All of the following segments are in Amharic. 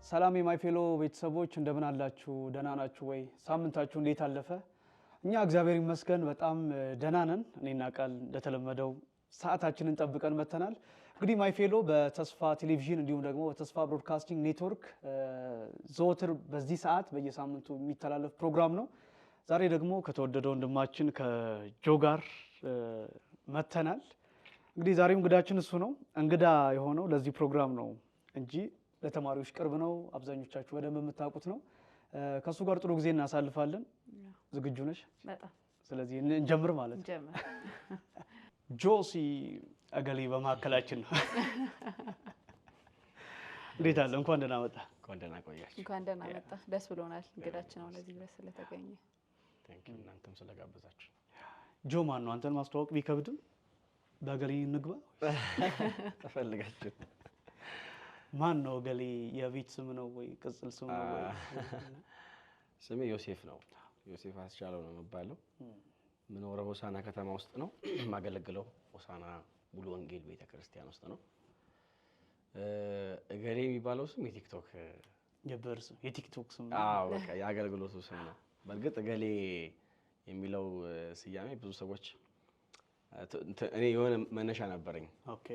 ሰላም የማይፌሎ ቤተሰቦች እንደምን አላችሁ? ደህና ናችሁ ወይ? ሳምንታችሁ እንዴት አለፈ? እኛ እግዚአብሔር ይመስገን በጣም ደህና ነን። እኔና ቃል እንደተለመደው ሰዓታችንን ጠብቀን መተናል። እንግዲህ ማይፌሎ በተስፋ ቴሌቪዥን እንዲሁም ደግሞ በተስፋ ብሮድካስቲንግ ኔትወርክ ዘወትር በዚህ ሰዓት በየሳምንቱ የሚተላለፍ ፕሮግራም ነው። ዛሬ ደግሞ ከተወደደው ወንድማችን ከጆ ጋር መተናል። እንግዲህ ዛሬው እንግዳችን እሱ ነው። እንግዳ የሆነው ለዚህ ፕሮግራም ነው እንጂ ለተማሪዎች ቅርብ ነው። አብዛኞቻችሁ በደንብ የምታውቁት ነው። ከሱ ጋር ጥሩ ጊዜ እናሳልፋለን። ዝግጁ ነሽ? በጣም። ስለዚህ እንጀምር ማለት ነው። ጀምር። ጆሲ አገሌ በመካከላችን ነው። እንዴት አለ? እንኳን ደህና መጣ። እንኳን ደህና ቆያችሁ። እንኳን ደህና መጣ። ደስ ብሎናል እንግዳችን ነው ለዚህ ድረስ ስለተገኘ። ታንኪ ዩ እናንተም ስለጋበዛችሁ። ጆ ማን ነው? አንተን ማስተዋወቅ ቢከብድም በአገሌ እንግባ ተፈልጋችሁ። ማን ነው ገሌ? የቤት ስም ነው ወይ ቅጽል ስም ነው ወይ? ስሜ ዮሴፍ ነው። ዮሴፍ አስቻለው ነው የሚባለው። ምኖረው ሆሳና ከተማ ውስጥ ነው። ማገለግለው ሆሳና ሙሉ ወንጌል ቤተክርስቲያን ውስጥ ነው። እገሌ የሚባለው ስም የቲክቶክ የበር ስም የቲክቶክ ስም። አዎ በቃ የአገልግሎቱ ስም ነው። በእርግጥ እገሌ የሚለው ስያሜ ብዙ ሰዎች እኔ የሆነ መነሻ ነበረኝ።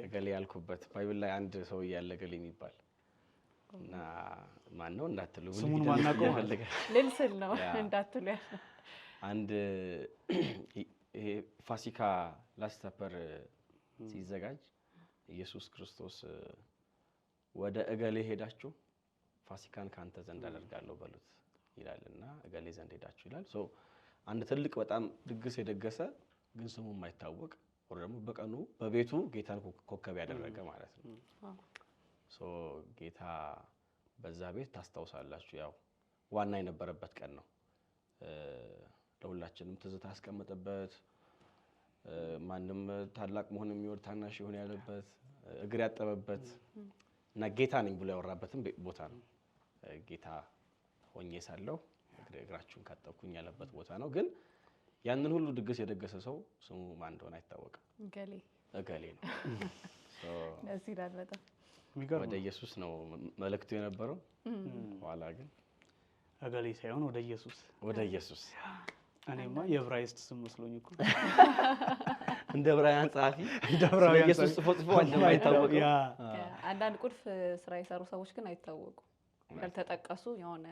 እገሌ ያልኩበት ባይብል ላይ አንድ ሰው ያለ እገሌ የሚባል እና ማን ነው እንዳትሉ ስሙን ማናውቀው ልልስል ነው እንዳትሉ ያለ አንድ ይሄ ፋሲካ ላስት ሰፐር ሲዘጋጅ ኢየሱስ ክርስቶስ ወደ እገሌ ሄዳችሁ ፋሲካን ካንተ ዘንድ አደርጋለሁ በሉት ይላልና እገሌ ዘንድ ሄዳችሁ ይላል። ሶ አንድ ትልቅ በጣም ድግስ የደገሰ ግን ስሙ የማይታወቅ ወር ደግሞ በቀኑ በቤቱ ጌታን ኮከብ ያደረገ ማለት ነው። ሶ ጌታ በዛ ቤት ታስታውሳላችሁ፣ ያው ዋና የነበረበት ቀን ነው። ለሁላችንም ትዝታ ያስቀመጠበት፣ ማንም ታላቅ መሆን የሚወድ ታናሽ ይሆን ያለበት፣ እግር ያጠበበት እና ጌታ ነኝ ብሎ ያወራበትም ቦታ ነው። ጌታ ሆኜ ሳለሁ እግራችሁን ካጠብኩኝ ያለበት ቦታ ነው። ግን ያንን ሁሉ ድግስ የደገሰ ሰው ስሙ ማን እንደሆነ አይታወቅም። እገሌ ነው። ደስ ይላል በጣም። ወደ ኢየሱስ ነው መልእክቱ የነበረው። ኋላ ግን እገሌ ሳይሆን ወደ ኢየሱስ። እኔማ የዕብራይስጥ ስም መስሎኝ እኮ እንደ ዕብራውያን ጸሐፊ ኢየሱስ ጽፎ እንደማይታወቅ አንዳንድ ቁልፍ ስራ የሰሩ ሰዎች ግን አይታወቁም። ያልተጠቀሱ የሆነ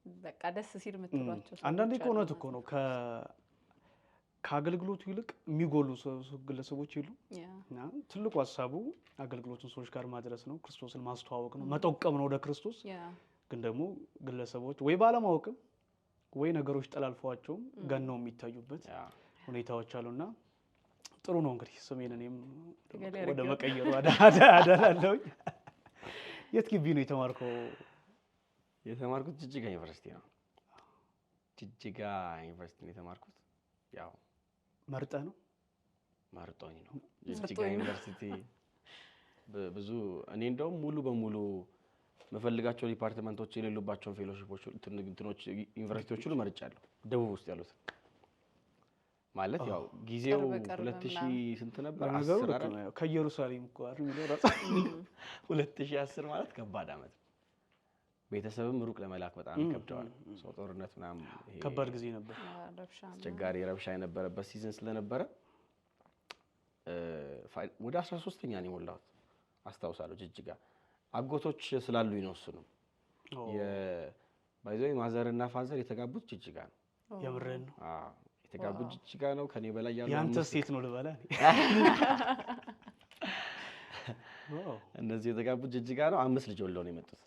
በቃ ደስ ሲል የምትሏቸው አንዳንዴ እውነት እኮ ነው። ከአገልግሎቱ ይልቅ የሚጎሉ ግለሰቦች የሉ እና ትልቁ ሀሳቡ አገልግሎቱን ሰዎች ጋር ማድረስ ነው፣ ክርስቶስን ማስተዋወቅ ነው፣ መጠቆም ነው ወደ ክርስቶስ። ግን ደግሞ ግለሰቦች ወይ ባለማወቅም ወይ ነገሮች ጠላልፈዋቸውም ገነው የሚታዩበት ሁኔታዎች አሉና ጥሩ ነው። እንግዲህ ስሜን እኔም ወደ መቀየሩ አዳላለሁኝ። የት ግቢ ነው የተማርከው? የተማርኩት ጅጅጋ ዩኒቨርሲቲ ነው። ጅጅጋ ዩኒቨርሲቲ ነው የተማርኩት። ያው መርጠህ ነው? መርጦኝ ነው። ጅጅጋ ዩኒቨርሲቲ ብዙ እኔ እንደውም ሙሉ በሙሉ መፈልጋቸው ዲፓርትመንቶች የሌሉባቸውን ፌሎሺፖች እንትኖች ዩኒቨርሲቲዎች ሁሉ መርጫለሁ። ደቡብ ውስጥ ያሉት ማለት ያው ጊዜው 2000 ስንት ነበር? 10 ከኢየሩሳሌም እኮ አይደል? 2010 ማለት ከባድ አመት። ቤተሰብም ሩቅ ለመላክ በጣም ይከብደዋል። ሰው ጦርነት ምናምን ይሄ ከባድ ጊዜ ነበር። አስቸጋሪ ረብሻ የነበረበት ሲዝን ስለነበረ ወደ 13ኛ ነው የሞላሁት አስታውሳለሁ። ጅጅጋ አጎቶች ስላሉኝ ነው። እሱንም ባይዘይ ማዘርና ፋዘር የተጋቡት ጅጅጋ ነው። የምረን ነው? አዎ የተጋቡት ጅጅጋ ነው። ከኔ በላይ ያለው ያንተ ሴት ነው ልበላ። እነዚህ የተጋቡት ጅጅጋ ነው። 5 ልጅ ወልደው ነው የመጡት።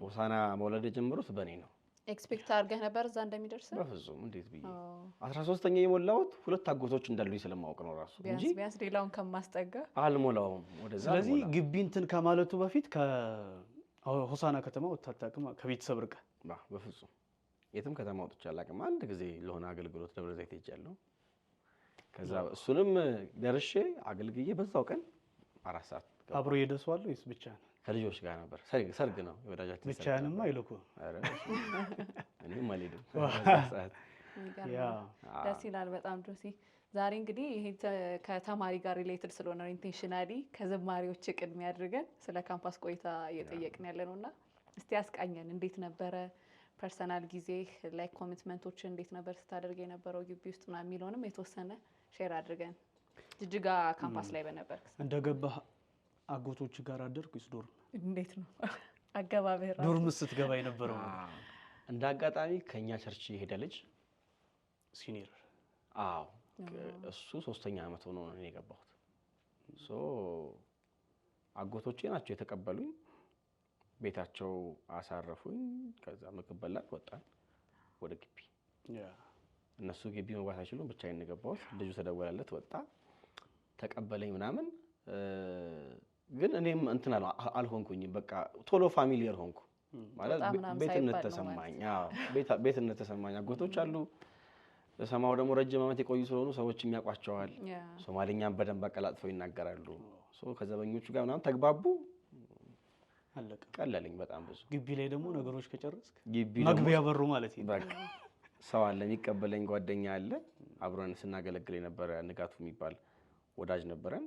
ሆሳና መውለድ የጀመሩት በኔ ነው። ኤክስፔክት አድርገህ ነበር እዛ እንደሚደርስ? በፍጹም እንዴት ብዬ 13ኛ የሞላሁት 2 አጎቶች እንዳሉኝ ስለማወቅ ነው ራሱ እንጂ ቢያንስ ሌላውን ከማስጠጋ አልሞላውም ወደዛ። ስለዚህ ግቢ እንትን ከማለቱ በፊት ከሆሳና ከተማ ወጣታቅም ከቤተሰብ ርቀህ? በፍጹም የትም ከተማ ወጥቼ አላውቅም። አንድ ጊዜ ለሆነ አገልግሎት ደብረ ዘይት ሄጃለሁ። ከዛ እሱንም ደርሼ አገልግዬ በዛው ቀን 4 ሰዓት አብሮ የደሰዋል ወይስ ብቻ ነው? ከልጆች ጋር ነበር። ሰርግ ነው የወዳጃችን። ብቻህንማ አይልኩ? አረ እኔም አልሄድም። ደስ ይላል በጣም ጆሲ። ዛሬ እንግዲህ ይሄ ከተማሪ ጋር ሪሌትድ ስለሆነ ኢንቴንሽናሊ ከዘማሪዎች ቅድሚያ አድርገን ስለ ካምፓስ ቆይታ እየጠየቅን ያለ ነውና እስቲ ያስቃኘን። እንዴት ነበረ ፐርሰናል ጊዜ ላይ ኮሚትመንቶችን እንዴት ነበር ስታደርግ የነበረው ግቢ ውስጥ ምናምን የሚለውንም የተወሰነ ሼር አድርገን። ጅጅጋ ካምፓስ ላይ በነበርክ እንደገባህ አጎቶች ጋር አደርኩ ወይስ ዶርም? እንዴት ነው አገባብህ? ራሱ ዶርም ስትገባ የነበረው እንደ አጋጣሚ ከኛ ቸርች የሄደ ልጅ ሲኒየር። አዎ እሱ 3ኛ ዓመት ሆኖ ነው የገባሁት። ሶ አጎቶቼ ናቸው የተቀበሉኝ፣ ቤታቸው አሳረፉኝ። ከዛ ምግብ በላን፣ ወጣን ወደ ግቢ። እነሱ ግቢ መግባት አይችሉም፣ ብቻዬን ነው የገባሁት። ልጁ ተደወለለት፣ ወጣ፣ ተቀበለኝ ምናምን። ግን እኔም እንትን አልሆንኩኝም። በቃ ቶሎ ፋሚሊየር ሆንኩ ማለት ቤትነት ተሰማኝ። አዎ ቤትነት ተሰማኝ። አጎቶች አሉ ሰማው ደግሞ ረጅም ዓመት የቆዩ ስለሆኑ ሰዎች የሚያውቋቸዋል። ሶማሌኛም በደንብ አቀላጥፈው ይናገራሉ። ሶ ከዘበኞቹ ጋር ምናምን ተግባቡ፣ አለቀ። ቀለለኝ በጣም ብዙ። ግቢ ላይ ደግሞ ነገሮች ከጨረስክ ግቢ መግቢያ በሩ ማለት ነው። በቃ ሰው አለ የሚቀበለኝ፣ ጓደኛ አለ። አብረን ስናገለግል የነበረ ንጋቱ የሚባል ወዳጅ ነበረን።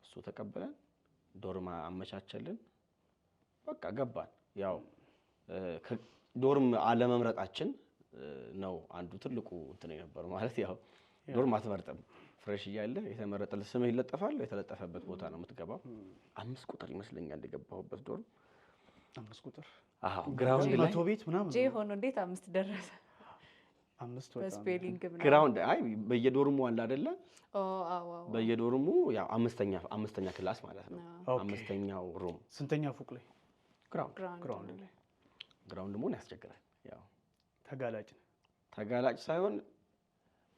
እሱ ተቀበለን፣ ዶርም አመቻቸልን፣ በቃ ገባን። ያው ዶርም አለመምረጣችን ነው አንዱ ትልቁ እንትን የነበረው። ማለት ያው ዶርም አትመርጥም። ፍሬሽ እያለ የተመረጠልህ ስምህ ይለጠፋል። የተለጠፈበት ቦታ ነው የምትገባው። 5 ቁጥር ይመስለኛል የገባሁበት ዶርም። 5 ቁጥር? አዎ ግራውንድ ላይ 100 ቤት ምናምን ጄ ሆኖ እንዴት 5 ደረሰ? 5 ወጣ በስፔሊንግ ምናምን ግራውንድ። አይ በየዶርሙ አለ አይደለ? አዎ በየዶርሙ ያው አምስተኛ ክላስ ማለት ነው። አምስተኛው ሩም። ስንተኛ ፎቅ ላይ? ግራውንድ ላይ። ግራውንድ መሆን ያስቸግራል። ያው ተጋላጭ ሳይሆን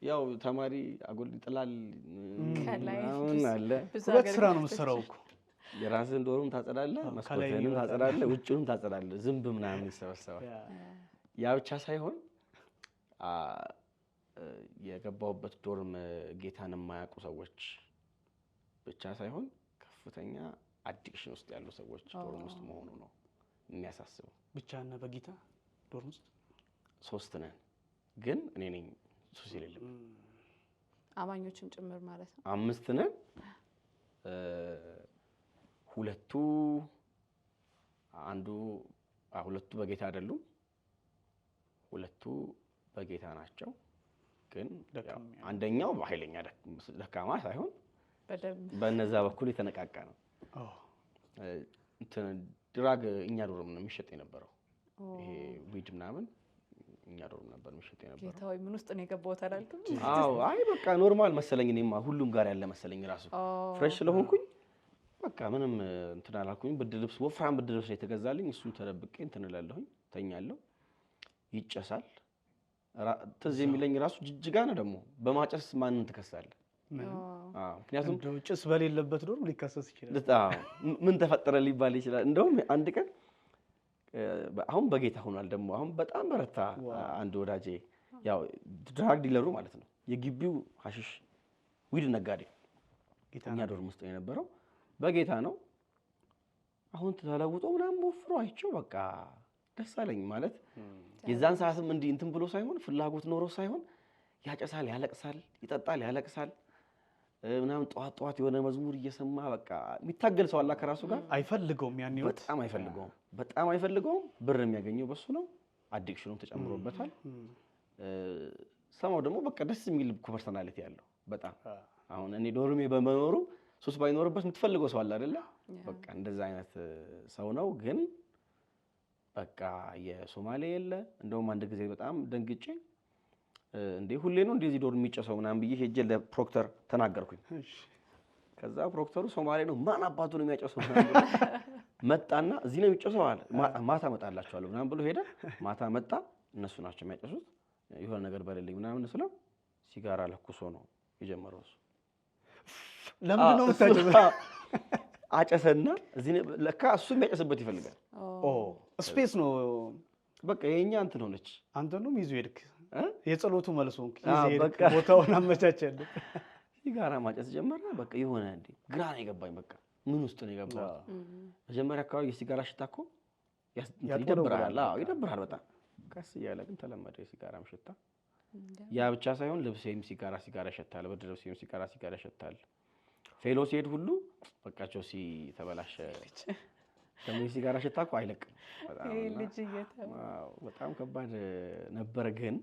ያው ተማሪ አጎል ይጥላል ምናምን አለ። ሁለት ስራ ነው የምትሰራው እኮ። የራስህን ዶርም ታጸዳለህ፣ መስኮትህንም ታጸዳለህ፣ ውጭውንም ታጸዳለህ። ዝንብ ምናምን ይሰበሰባል። ያ ብቻ ሳይሆን የገባሁበት ዶርም ጌታን የማያውቁ ሰዎች ብቻ ሳይሆን ከፍተኛ አዲክሽን ውስጥ ያሉ ሰዎች ዶርም ውስጥ መሆኑ ነው የሚያሳስበው። ብቻና በጌታ ዶርም ውስጥ 3 ነን፣ ግን እኔ ነኝ ሱስ የሌለብኝ። አማኞችም ጭምር ማለት ነው። 5 ነን። ሁለቱ በጌታ አይደሉም፣ ሁለቱ በጌታ ናቸው። ግን አንደኛው ኃይለኛ ደካማ ሳይሆን በነዛ በኩል የተነቃቃ ነው። ድራግ እኛ ዶርም ነው የሚሸጥ የነበረው። ይሄ ዊድ ምናምን እኛ ዶርም ነበር የሚሸጥ የነበረው። ጌታዊ ምን ውስጥ ነው የገባው ታላልኩም? አዎ አይ በቃ ኖርማል መሰለኝ። እኔማ ሁሉም ጋር ያለ መሰለኝ። ራሱ ፍሬሽ ስለሆንኩኝ በቃ ምንም እንትን አላልኩኝ። ወፍራም ብርድ ልብስ የተገዛልኝ እሱን ተደብቄ እንትን እላለሁኝ፣ ተኛለሁ። ይጨሳል። ትዝ የሚለኝ ራሱ ጅጅጋ ነው ደግሞ። በማጨስ ማንን ትከሳለህ? ምክንያቱም ጭስ በሌለበት ዶርም ሊከሰስ ይችላል። ምን ተፈጠረ ሊባል ይችላል። እንደውም አንድ ቀን አሁን በጌታ ሆኗል ደግሞ አሁን በጣም በረታ። አንድ ወዳጄ ያው ድራግ ዲለሩ ማለት ነው፣ የግቢው ሀሺሽ ዊድ ነጋዴ እኛ ዶርም ውስጥ የነበረው በጌታ ነው። አሁን ተለውጦ ምናምን ወፍሮ አይቼው በቃ ደስ አለኝ። ማለት የዛን ሰዓትም እንዲህ እንትን ብሎ ሳይሆን ፍላጎት ኖሮ ሳይሆን ያጨሳል፣ ያለቅሳል፣ ይጠጣል፣ ያለቅሳል ምናምን ጠዋት የሆነ መዝሙር እየሰማ በቃ የሚታገል ሰው አላ ከራሱ ጋር አይፈልገውም። ያን ይወት በጣም አይፈልገውም። ብር የሚያገኘው በሱ ነው። አዲክሽኑም ተጨምሮበታል። ሰማው ደግሞ በቃ ደስ የሚል ፐርሰናሊቲ ያለው በጣም አሁን እኔ ዶርሜ በመኖሩ ሱስ ባይኖርበት የምትፈልገው ሰው አለ አይደለ? በቃ እንደዛ አይነት ሰው ነው። ግን በቃ የሶማሌ የለ። እንደውም አንድ ጊዜ በጣም ደንግጬ እንዴ ሁሌ ነው እንደዚህ ዶርም የሚጨሰው ምናምን ብዬ ሄጄ ለፕሮክተር ተናገርኩኝ። ከዛ ፕሮክተሩ ሶማሌ ነው፣ ማን አባቱ ነው የሚያጨሰው? መጣና እዚህ ነው የሚጨሰው አለ። ማታ መጣላችኋለሁ ምናምን ብሎ ሄደ። ማታ መጣ። እነሱ ናቸው የሚያጨሱት የሆነ ነገር በሌለኝ ምናምን ስለው ሲጋራ ለኩሶ ነው የጀመረው እሱ። ለምንድን ነው የምታጨሰው? አጨሰና እዚህ ለካ እሱ የሚያጨስበት ይፈልጋል። ስፔስ ነው በቃ የኛ እንትን ሆነች። አንተንም ይዞ ሄድክ። የጸሎቱ መልሶ ቦታውን አመቻቸልህ። ሲጋራ ማጨስ ጀመረ። በቃ የሆነ እንዴ ግራ ነው የገባኝ። በቃ ምን ውስጥ ነው የገባው? መጀመሪያ አካባቢ የሲጋራ ሽታ እኮ ይደብራል። አዎ ይደብራል በጣም። ቀስ እያለ ግን ተለመደ የሲጋራም ሽታ። ያ ብቻ ሳይሆን ልብሴም ሲጋራ ይሸታል፣ ብርድ ልብሴም ሲጋራ ይሸታል። ፌሎ ሲሄድ ሁሉ በቃቸው ተበላሸ ደግሞ ሲጋራ ሽታ እኮ አይለቅም። በጣም ከባድ ነበር። ግን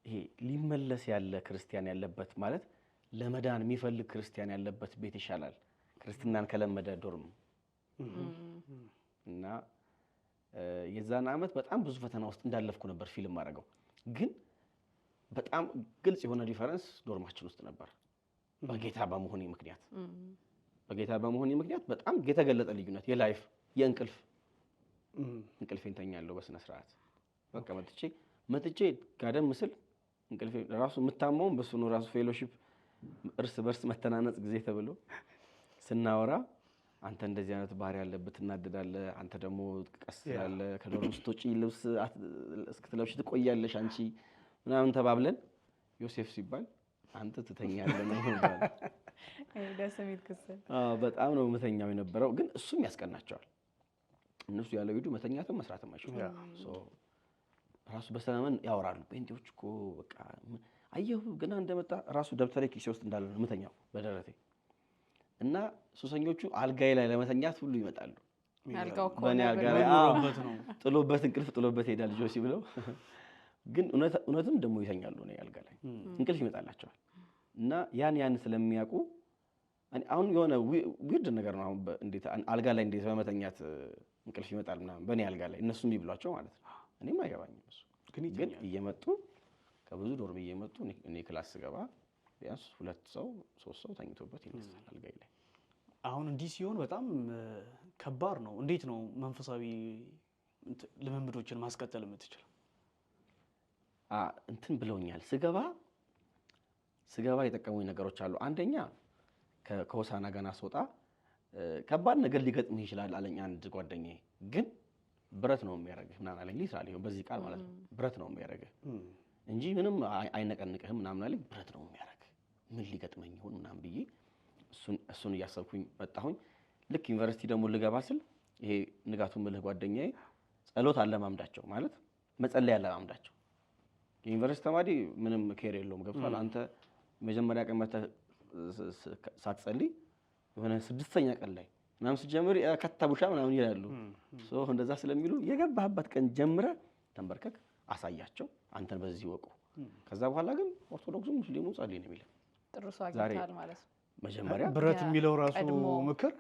ይሄ ሊመለስ ያለ ክርስቲያን ያለበት ማለት ለመዳን የሚፈልግ ክርስቲያን ያለበት ቤት ይሻላል ክርስትናን ከለመደ ዶርም እና የዛን ዓመት በጣም ብዙ ፈተና ውስጥ እንዳለፍኩ ነበር ፊልም አደረገው። ግን በጣም ግልጽ የሆነ ዲፈረንስ ዶርማችን ውስጥ ነበር። በጌታ በመሆኔ ምክንያት በጣም የተገለጠ ልዩነት የላይፍ የእንቅልፍ እንቅልፌን ተኛለሁ በስነ ስርዓት። በቃ መጥቼ ጋደም ምስል እንቅልፌ ራሱ የምታመውም በሱ ነው። ራሱ ፌሎሺፕ እርስ በርስ መተናነጽ ጊዜ ተብሎ ስናወራ አንተ እንደዚህ አይነት ባህሪ ያለበት እናደዳለህ፣ አንተ ደግሞ ቀስ ትላለህ፣ ከዶርም ስትወጪ ልብስ እስክትለብሽ ትቆያለሽ አንቺ ምናምን ተባብለን ዮሴፍ ሲባል አንተ ትተኛለህ ነው ማለት በጣም ነው መተኛው የነበረው። ግን እሱም ያስቀናቸዋል። እነሱ ያለው ሂዱ መተኛትም መስራትም አይችሉም። ራሱ በሰላም ያወራሉ። ጴንጤዎች እኮ በቃ አየሁ ገና እንደመጣ ራሱ ደብተሬ ኪሴ ውስጥ እንዳለ ነው መተኛው በደረቴ እና ሱሰኞቹ አልጋይ ላይ ለመተኛት ሁሉ ይመጣሉ። በእኔ አልጋ ላይ ጥሎበት እንቅልፍ ጥሎበት ሄዳል ጆሲ ብለው ግን እውነትም ደግሞ ይተኛሉ። እኔ አልጋ ላይ እንቅልፍ ይመጣላቸዋል እና ያን ስለሚያውቁ አሁን የሆነ ዊርድ ነገር ነው። አሁን እንዴት አልጋ ላይ እንዴት በመተኛት እንቅልፍ ይመጣል ምናምን በእኔ አልጋ ላይ እነሱም ቢብሏቸው ማለት ነው። እኔም አይገባኝም እሱ ግን እየመጡ ከብዙ ዶርም እየመጡ እኔ ክላስ ስገባ ቢያንስ 2 ሰው 3 ሰው ተኝቶበት ይነሳል አልጋይ ላይ። አሁን እንዲህ ሲሆን በጣም ከባድ ነው። እንዴት ነው መንፈሳዊ ልምምዶችን ማስቀጠል የምትችለው? እንትን ብለውኛል። ስገባ የጠቀሙኝ ነገሮች አሉ። አንደኛ ከሆሳና ገና ስወጣ ከባድ ነገር ሊገጥምህ ይችላል አለኝ አንድ ጓደኛዬ። ግን ብረት ነው የሚያደርግህ ምናምን አለኝ። ሊትራሊ በዚህ ቃል ማለት ነው። ብረት ነው የሚያደርግህ እንጂ ምንም አይነቀንቅህም ምናምን አለኝ። ብረት ነው የሚያደርግህ ምን ሊገጥመኝ ይሆን ምናምን ብዬ እሱን እያሰብኩኝ መጣሁኝ። ልክ ዩኒቨርሲቲ ደግሞ ልገባ ስል ይሄ ንጋቱን ምልህ ጓደኛዬ ጸሎት አለማምዳቸው ማለት መጸለይ አለማምዳቸው። የዩኒቨርሲቲ ተማሪ ምንም ኬር የለውም ገብቷል። አንተ መጀመሪያ ቀን መተህ ሳትጸልይ የሆነ 6ኛ ቀን ላይ ምናምን ስትጀምር ከተቡሻ ምናምን ይላሉ። እንደዛ ስለሚሉ የገባህበት ቀን ጀምረህ ተንበርከክ አሳያቸው፣ አንተን በዚህ ወቁ። ከዛ በኋላ ግን ኦርቶዶክሱ ሙስሊሙ ጸልይ ነው የሚለው። ጥሩ ሰው አግኝተሃል ማለት ነው። መጀመሪያ ብረት የሚለው ራሱ ምክር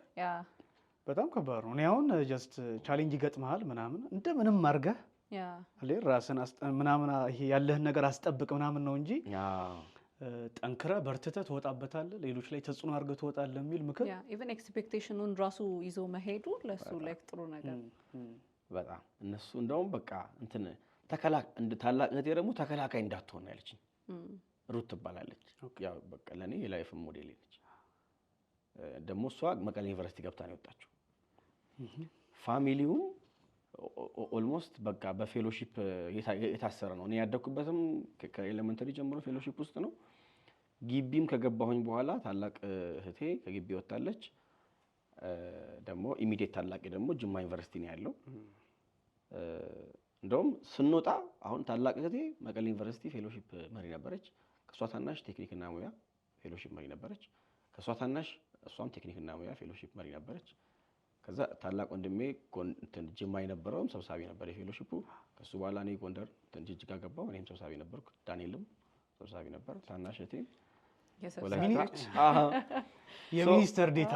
በጣም ከባድ ነው። እኔ አሁን ጀስት ቻሌንጅ ይገጥመሃል ምናምን እንደምንም አድርገህ ራስን ምናምን ይሄ ያለህን ነገር አስጠብቅ ምናምን ነው እንጂ ጠንክረህ በርትተህ ትወጣበታለህ፣ ሌሎች ላይ ተጽዕኖ አድርገህ ትወጣለህ የሚል ምክር ኢቨን ኤክስፔክቴሽኑን ራሱ ይዞ መሄዱ ለሱ ላይ ጥሩ ነገር በጣም እነሱ እንደውም በቃ እንትን ታላቅ እህቴ ደግሞ ተከላካይ እንዳትሆን ያለችኝ ሩት ትባላለች። ያው በቃ ለኔ የላይፍ ሞዴል ነች። ደግሞ እሷ መቀሌ ዩኒቨርሲቲ ገብታ ነው የወጣችው። ፋሚሊውም ኦልሞስት በቃ በፌሎሺፕ የታሰረ ነው። እኔ ያደኩበትም ከኤሌመንተሪ ጀምሮ ፌሎሺፕ ውስጥ ነው። ግቢም ከገባሁኝ በኋላ ታላቅ እህቴ ከግቢ ወጣለች። ደግሞ ኢሚዲየት ታላቅ ደግሞ ጅማ ዩኒቨርሲቲ ነው ያለው። እንደውም ስንወጣ አሁን ታላቅ እህቴ መቀሌ ዩኒቨርሲቲ ፌሎሺፕ መሪ ነበረች። ከሷ ታናሽ ቴክኒክና ሙያ ፌሎሺፕ መሪ ነበረች። ከሷ ታናሽ እሷም ቴክኒክና ሙያ ፌሎሺፕ መሪ ነበረች። ከዛ ታላቅ ወንድሜ ጅማ የነበረውም ሰብሳቢ ነበር የፌሎሺፑ። ከሱ በኋላ እኔ ጎንደር ጅጅጋ ገባሁ፣ እኔም ሰብሳቢ ነበርኩ። ዳንኤልም ሰብሳቢ ነበር። ታናሽ እህቴ የሚኒስተር ዴታ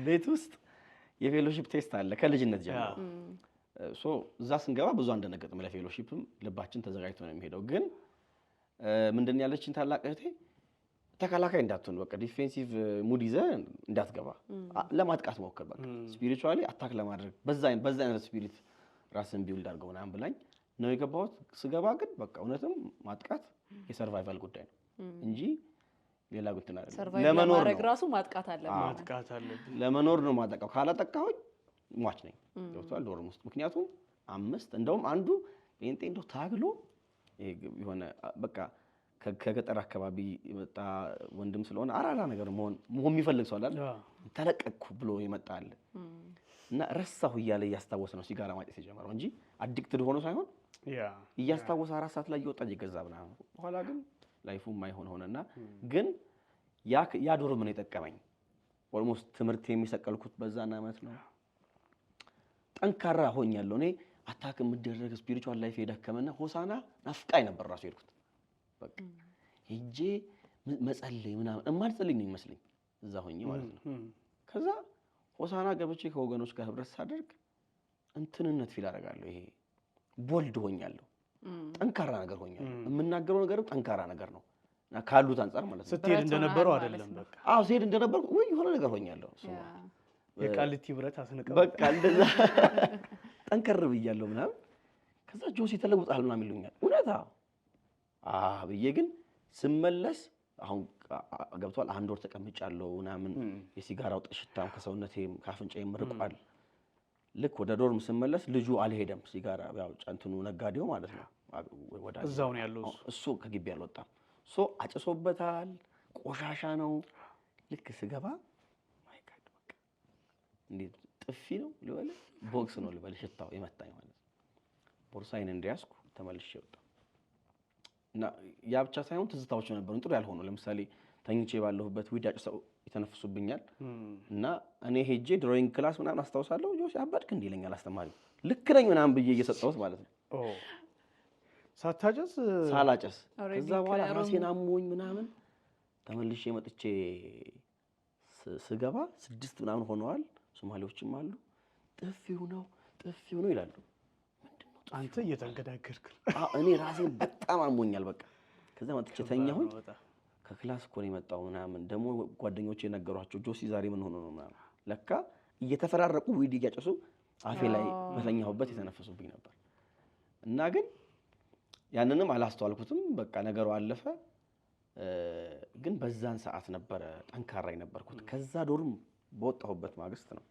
ቤት ውስጥ የፌሎሺፕ ቴስት አለ ከልጅነት ጀምሮ። እዛ ስንገባ ብዙ አንደነገጥም። ለፌሎሺፕም ልባችን ተዘጋጅቶ ነው የሚሄደው። ግን ምንድን ያለችን ታላቅ እህቴ ተከላካይ እንዳትሆን በቃ ዲፌንሲቭ ሙድ ይዘህ እንዳትገባ፣ ለማጥቃት ሞክር፣ በቃ ስፒሪቹዋሊ አታክ ለማድረግ በዛ አይነት ስፒሪት ራስን ቢውልድ አድርገው ምናምን ብላኝ ነው የገባሁት። ስገባ ግን በቃ እውነትም ማጥቃት የሰርቫይቫል ጉዳይ ነው እንጂ ሌላ ጉዳይ አይደለም። ለመኖር ነው ራሱ ማጥቃት አለብኝ። ለመኖር ነው ማጠቃው። ካላጠቃሁኝ ሟች ነኝ። ገብቶሃል? ዶርም ውስጥ ምክንያቱም 5 እንደውም አንዱ ጴንጤ እንደው ታግሎ የሆነ በቃ ከገጠር አካባቢ የመጣ ወንድም ስለሆነ አራዳ ነገር መሆን የሚፈልግ ሰው አይደል? ተለቀቅኩ ብሎ ይመጣል እና ረሳሁ እያለ እያስታወሰ ነው ሲጋራ ማጨስ የጀመረው እንጂ አዲክትድ ሆኖ ሳይሆን እያስታወሰ 4 ሰዓት ላይ እየወጣ እየገዛ ምናምን። በኋላ ግን ላይፉ የማይሆን ሆነና ግን ያ ዶርም ነው የጠቀመኝ። ኦልሞስት ትምህርት የሚሰቀልኩት በዛና ዓመት ነው። ጠንካራ ሆኛለሁ እኔ። አታክ የምደረግ ስፒሪቹዋል ላይፍ የደከመና ሆሳና ናፍቃኝ ነበር ራሱ ሄድኩት። በቃ ሄጄ መጸለይ ምናምን እማልጸልይ ነው ይመስለኝ እዛ ሆኜ ማለት ነው። ከዛ ሆሳና ገብቼ ከወገኖች ጋር ህብረት ሳደርግ እንትንነት ፊል አደርጋለሁ። ይሄ ቦልድ ሆኛለሁ፣ ጠንካራ ነገር ሆኛለሁ። የምናገረው ነገርም ጠንካራ ነገር ነው ካሉት አንፃር ማለት ነው። ስትሄድ እንደነበረው አይደለም በቃ። አዎ ስትሄድ እንደነበርኩ ወይ የሆነ ነገር ሆኛለሁ። የቃሊቲ ብረት አስነቀው በቃ እንደዛ ጠንከር ብያለሁ ምናምን። ከዛ ጆሲ ተለውጣል ምናምን ይሉኛል። እውነታ ብዬ ግን ስመለስ አሁን ገብቷል 1 ወር ተቀምጫለሁ ምናምን። የሲጋራው ሽታም ከሰውነቴም ካፍንጫዬም ርቋል። ልክ ወደ ዶርም ስመለስ ልጁ አልሄደም። ሲጋራ ያው ጫንትኑ ነጋዴው ማለት ነው ወዳጅ እዛው ነው ያለው እሱ ከግቢ አልወጣም። አጭሶበታል፣ ቆሻሻ ነው። ልክ ስገባ ማይ ጋድ በቃ እንዴት ጥፊ ነው ልበል ቦክስ ነው ልበል ሽታው የመታኝ ማለት ነው። ቦርሳዬን እንደያዝኩ ተመልሼ ወጣሁ እና ያ ብቻ ሳይሆን ትዝታዎች ነበሩ ጥሩ ያልሆኑ። ለምሳሌ ተኝቼ ባለሁበት ዊድ አጭሰው ይተነፍሱብኛል እና እኔ ሄጄ ድሮይንግ ክላስ ምናምን አስታውሳለሁ። ጆሲ አባድክ እንዴ ይለኛል አስተማሪ። ልክ ነኝ ምናምን ብዬ እየሰጠሁት ማለት ነው ሳታጨስ ሳላጨስ። ከዛ በኋላ ራሴን አሞኝ ምናምን ተመልሼ መጥቼ ስገባ 6 ምናምን ሆነዋል። ሶማሌዎችም አሉ። ጥፊው ነው ይላሉ። ምንድነው አንተ እየተንገዳገድክ? እኔ ራሴን በጣም አሞኛል በቃ። ከዛ መጥቼ ተኛሁኝ። ከክላስ እኮ ነው የመጣው ምናምን። ደግሞ ጓደኞቼ የነገሯቸው ጆሲ ዛሬ ምን ሆኖ ነው ምናምን። ለካ እየተፈራረቁ ዊድ እያጨሱ አፌ ላይ በተኛሁበት የተነፈሱብኝ ነበር እና ግን ያንንም አላስተዋልኩትም። በቃ ነገሩ አለፈ። ግን በዛን ሰዓት ነበረ ጠንካራ የነበርኩት። ከዛ ዶርም በወጣሁበት ማግስት ነው።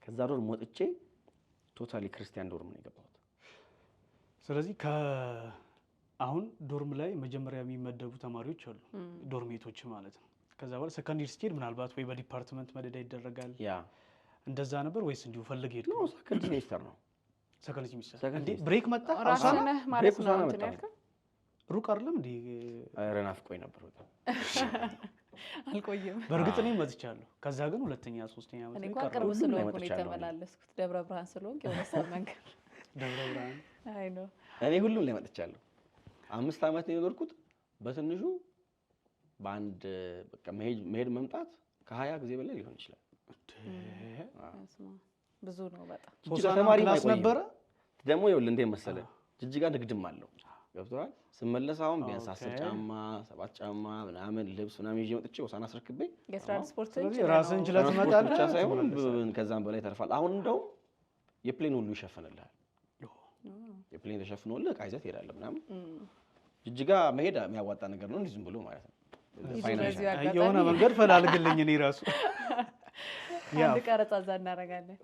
ከዛ ዶርም ወጥቼ ቶታሊ ክርስቲያን ዶርም ነው የገባሁት። ስለዚህ አሁን ዶርም ላይ መጀመሪያ የሚመደቡ ተማሪዎች አሉ፣ ዶርሜቶች ማለት ነው። ከዛ በኋላ ሰከንደሪ ስቴጅ ምናልባት ወይ በዲፓርትመንት መደዳ ይደረጋል። ያ እንደዛ ነበር ወይስ እንዲሁ ፈልግ ሄድክ? ነው ሰከንደሪ ሴሚስተር ነው። ሰከንደሪ ሴሚስተር እንዴ ብሬክ መጣ? ራስህ ነህ ማለት ነው እንትን ያልከው? ሩቅ አይደለም እንዴ? ኧረ ናፍቆኝ ነበር በጣም አልቆየም። በእርግጥ እኔ መጥቻለሁ። ከዛ ግን 2ኛ 3ኛ ዓመት እኔ እንኳን ቅርብ ስለሆንኩ ነው የተመላለስኩት። ደብረ ብርሃን ስለሆንኩ የሆነ መንገድ ደብረ ብርሃን አይ ነው። እኔ ሁሉም ላይ መጥቻለሁ። 5 ዓመት ነው የኖርኩት። በትንሹ በአንድ በቃ መሄድ መምጣት ከ20 ጊዜ በላይ ሊሆን ይችላል። ብዙ ነው በጣም። ተማሪ ክላስ ነበረ ደግሞ ይኸውልህ እንዴት መሰለህ ጅጅጋ ንግድም አለው ገብቶሃል። ስመለስ አሁን ቢያንስ 10 ጫማ 7 ጫማ ምናምን ልብስ ምናምን ይዤ መጥቼ ወሳና አስረክቤ የትራንስፖርት ራስን ችለህ ትመጣለህ ብቻ ሳይሆን ከዛም በላይ ተርፋል። አሁን እንደውም የፕሌን ሁሉ ይሸፈንልሃል። የፕሌን ተሸፍኖልህ ዕቃ ይዘህ ትሄዳለህ ምናምን። ጅጅጋ መሄድ የሚያዋጣ ነገር ነው እንዲህ ዝም ብሎ ማለት ነው። የሆነ መንገድ ፈላልግልኝ እኔ ራሱ አንድ ቀረጻ እዛ እናደርጋለን።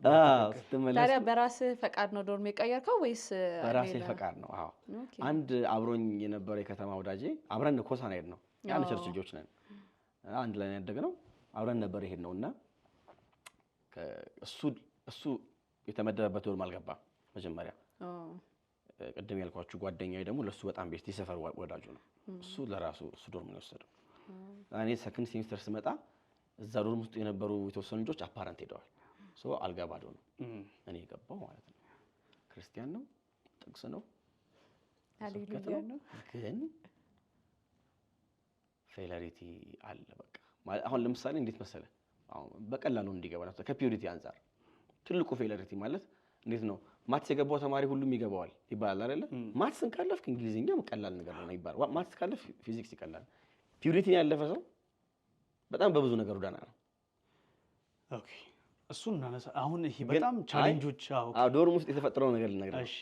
ታዲያ በራስህ ፈቃድ ነው ዶርም የቀየርከው ወይስ? በራሴ ፈቃድ ነው። አዎ አንድ አብሮኝ የነበረ የከተማ ወዳጄ አብረን ኮሳና ሄድ ነው። ያን ቸርች ልጆች ነን አንድ ላይ ያደግነው አብረን ነበር ይሄድ ነውና እሱ የተመደበበት ዶርም አልገባም መጀመሪያ። ቅድም ያልኳችሁ ጓደኛዬ ደግሞ ለሱ በጣም ቤስት የሰፈር ወዳጁ ነው። እሱ ለራሱ እሱ ዶርም ነው የወሰደው። እኔ ሰከንድ ሴሚስተር ስመጣ እዛ ዶርም ውስጥ የነበሩ የተወሰኑ ልጆች አፓረንት ሄደዋል። አልጋ ባዶ ነው። እኔ የገባው ማለት ነው። ክርስቲያን ነው፣ ጥቅስ ነው፣ ሃሌሉያ ነው። ግን ፌለሪቲ አለ በቃ። አሁን ለምሳሌ እንዴት መሰለህ አሁን በቀላሉ እንዲገባ ነው ከፒዩሪቲ አንፃር ትልቁ ፌለሪቲ ማለት እንዴት ነው? ማትስ የገባው ተማሪ ሁሉም ይገባዋል ይባላል አይደለ? ማትስን ካለፍክ እንግሊዝኛም ቀላል ነገር ነው ይባላል። ማትስ ካለፍ ፊዚክስ ይቀላል። ፒዩሪቲን ያለፈ ሰው በጣም በብዙ ነገር ዳና ነው። ኦኬ እሱን እናነሳ። አሁን ይሄ በጣም ቻሌንጆች ዶርም ውስጥ የተፈጠረው ነገር ልነግርህ። እሺ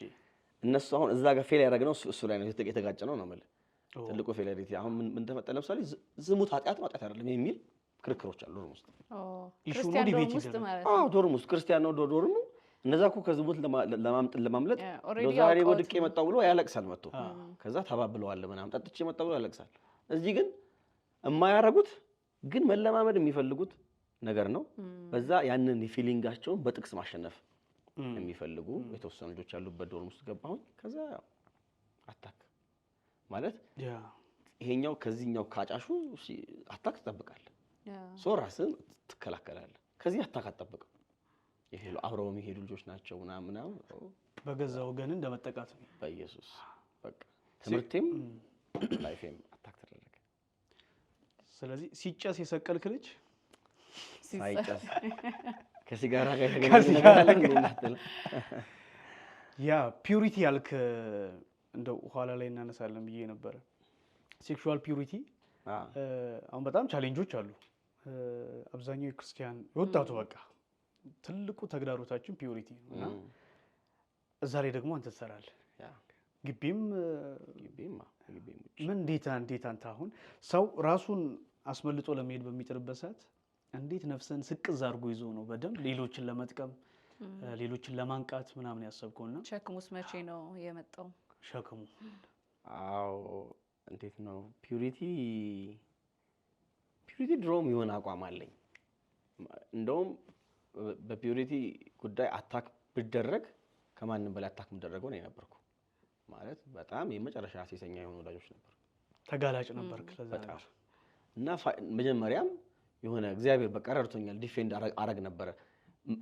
እነሱ አሁን እዛ ጋር ፌል ያደረግነው እሱ ላይ ነው የተጋጨ ነው የምልህ። ትልቁ ፌለሪቲ አሁን ምን ተፈጠረ? ለምሳሌ ዝሙት ኃጢአት አይደለም የሚል ክርክሮች አሉ ዶርም ውስጥ። ክርስቲያን ዶርም ውስጥ ማለት ነው። ዶርም ውስጥ ክርስቲያን ነው ዶርሙ። እነዛ እኮ ከዝሙት ለማምለጥ ዛሬ ወድቄ መጣሁ ብሎ ያለቅሳል መጥቶ። ከዛ ተባብለዋል ምናምን ጠጥቼ መጣሁ ብሎ ያለቅሳል። እዚህ ግን የማያረጉት ግን መለማመድ የሚፈልጉት ነገር ነው። በዛ ያንን ፊሊንጋቸውን በጥቅስ ማሸነፍ የሚፈልጉ የተወሰኑ ልጆች ያሉበት ዶርም ውስጥ ገባሁኝ። ከዛ አታክ ማለት ይሄኛው ከዚህኛው ካጫሹ አታክ ትጠብቃለህ፣ ሶ ራስን ትከላከላለህ። ከዚህ አታክ አትጠብቅም። ይሄ አብረው የሚሄዱ ልጆች ናቸው ምናምን በገዛ ወገን እንደመጠቃት ነው። በኢየሱስ በቃ ትምህርቴም ላይፌም አታክ ተደረገ። ስለዚህ ሲጨስ የሰቀልክ ልጅ ሳይጨስ ከሲጋራ ጋር የተገናኘ ያ ፒዩሪቲ ያልክ እንደው ኋላ ላይ እናነሳለን ብዬ ነበረ። ሴክሹዋል ፒዩሪቲ አሁን በጣም ቻሌንጆች አሉ። አብዛኛው የክርስቲያን የወጣቱ በቃ ትልቁ ተግዳሮታችን ፒዩሪቲ ነው እና እዛ ላይ ደግሞ አንተ ትሰራለህ። ግቢም ምን እንዴት አንተ አሁን ሰው ራሱን አስመልጦ ለመሄድ በሚጥርበት ሰዓት እንዴት ነፍስን ስቅዝ አድርጎ ይዞ ነው በደንብ ሌሎችን ለመጥቀም ሌሎችን ለማንቃት ምናምን ያሰብከውና ሸክሙስ መቼ ነው የመጣው? ሸክሙ አዎ እንዴት ነው ፒዩሪቲ ድሮም የሆነ አቋም አለኝ። እንደውም በፒዩሪቲ ጉዳይ አታክ ብደረግ ከማንም በላይ አታክ የምደረገው ነው የነበርኩ። ማለት በጣም የመጨረሻ ሴሰኛ የሆኑ ወዳጆች ነበር። ተጋላጭ ነበርክ ለዛ በጣም እና መጀመሪያም የሆነ እግዚአብሔር በቃ ረድቶኛል። ዲፌንድ አረግ ነበረ።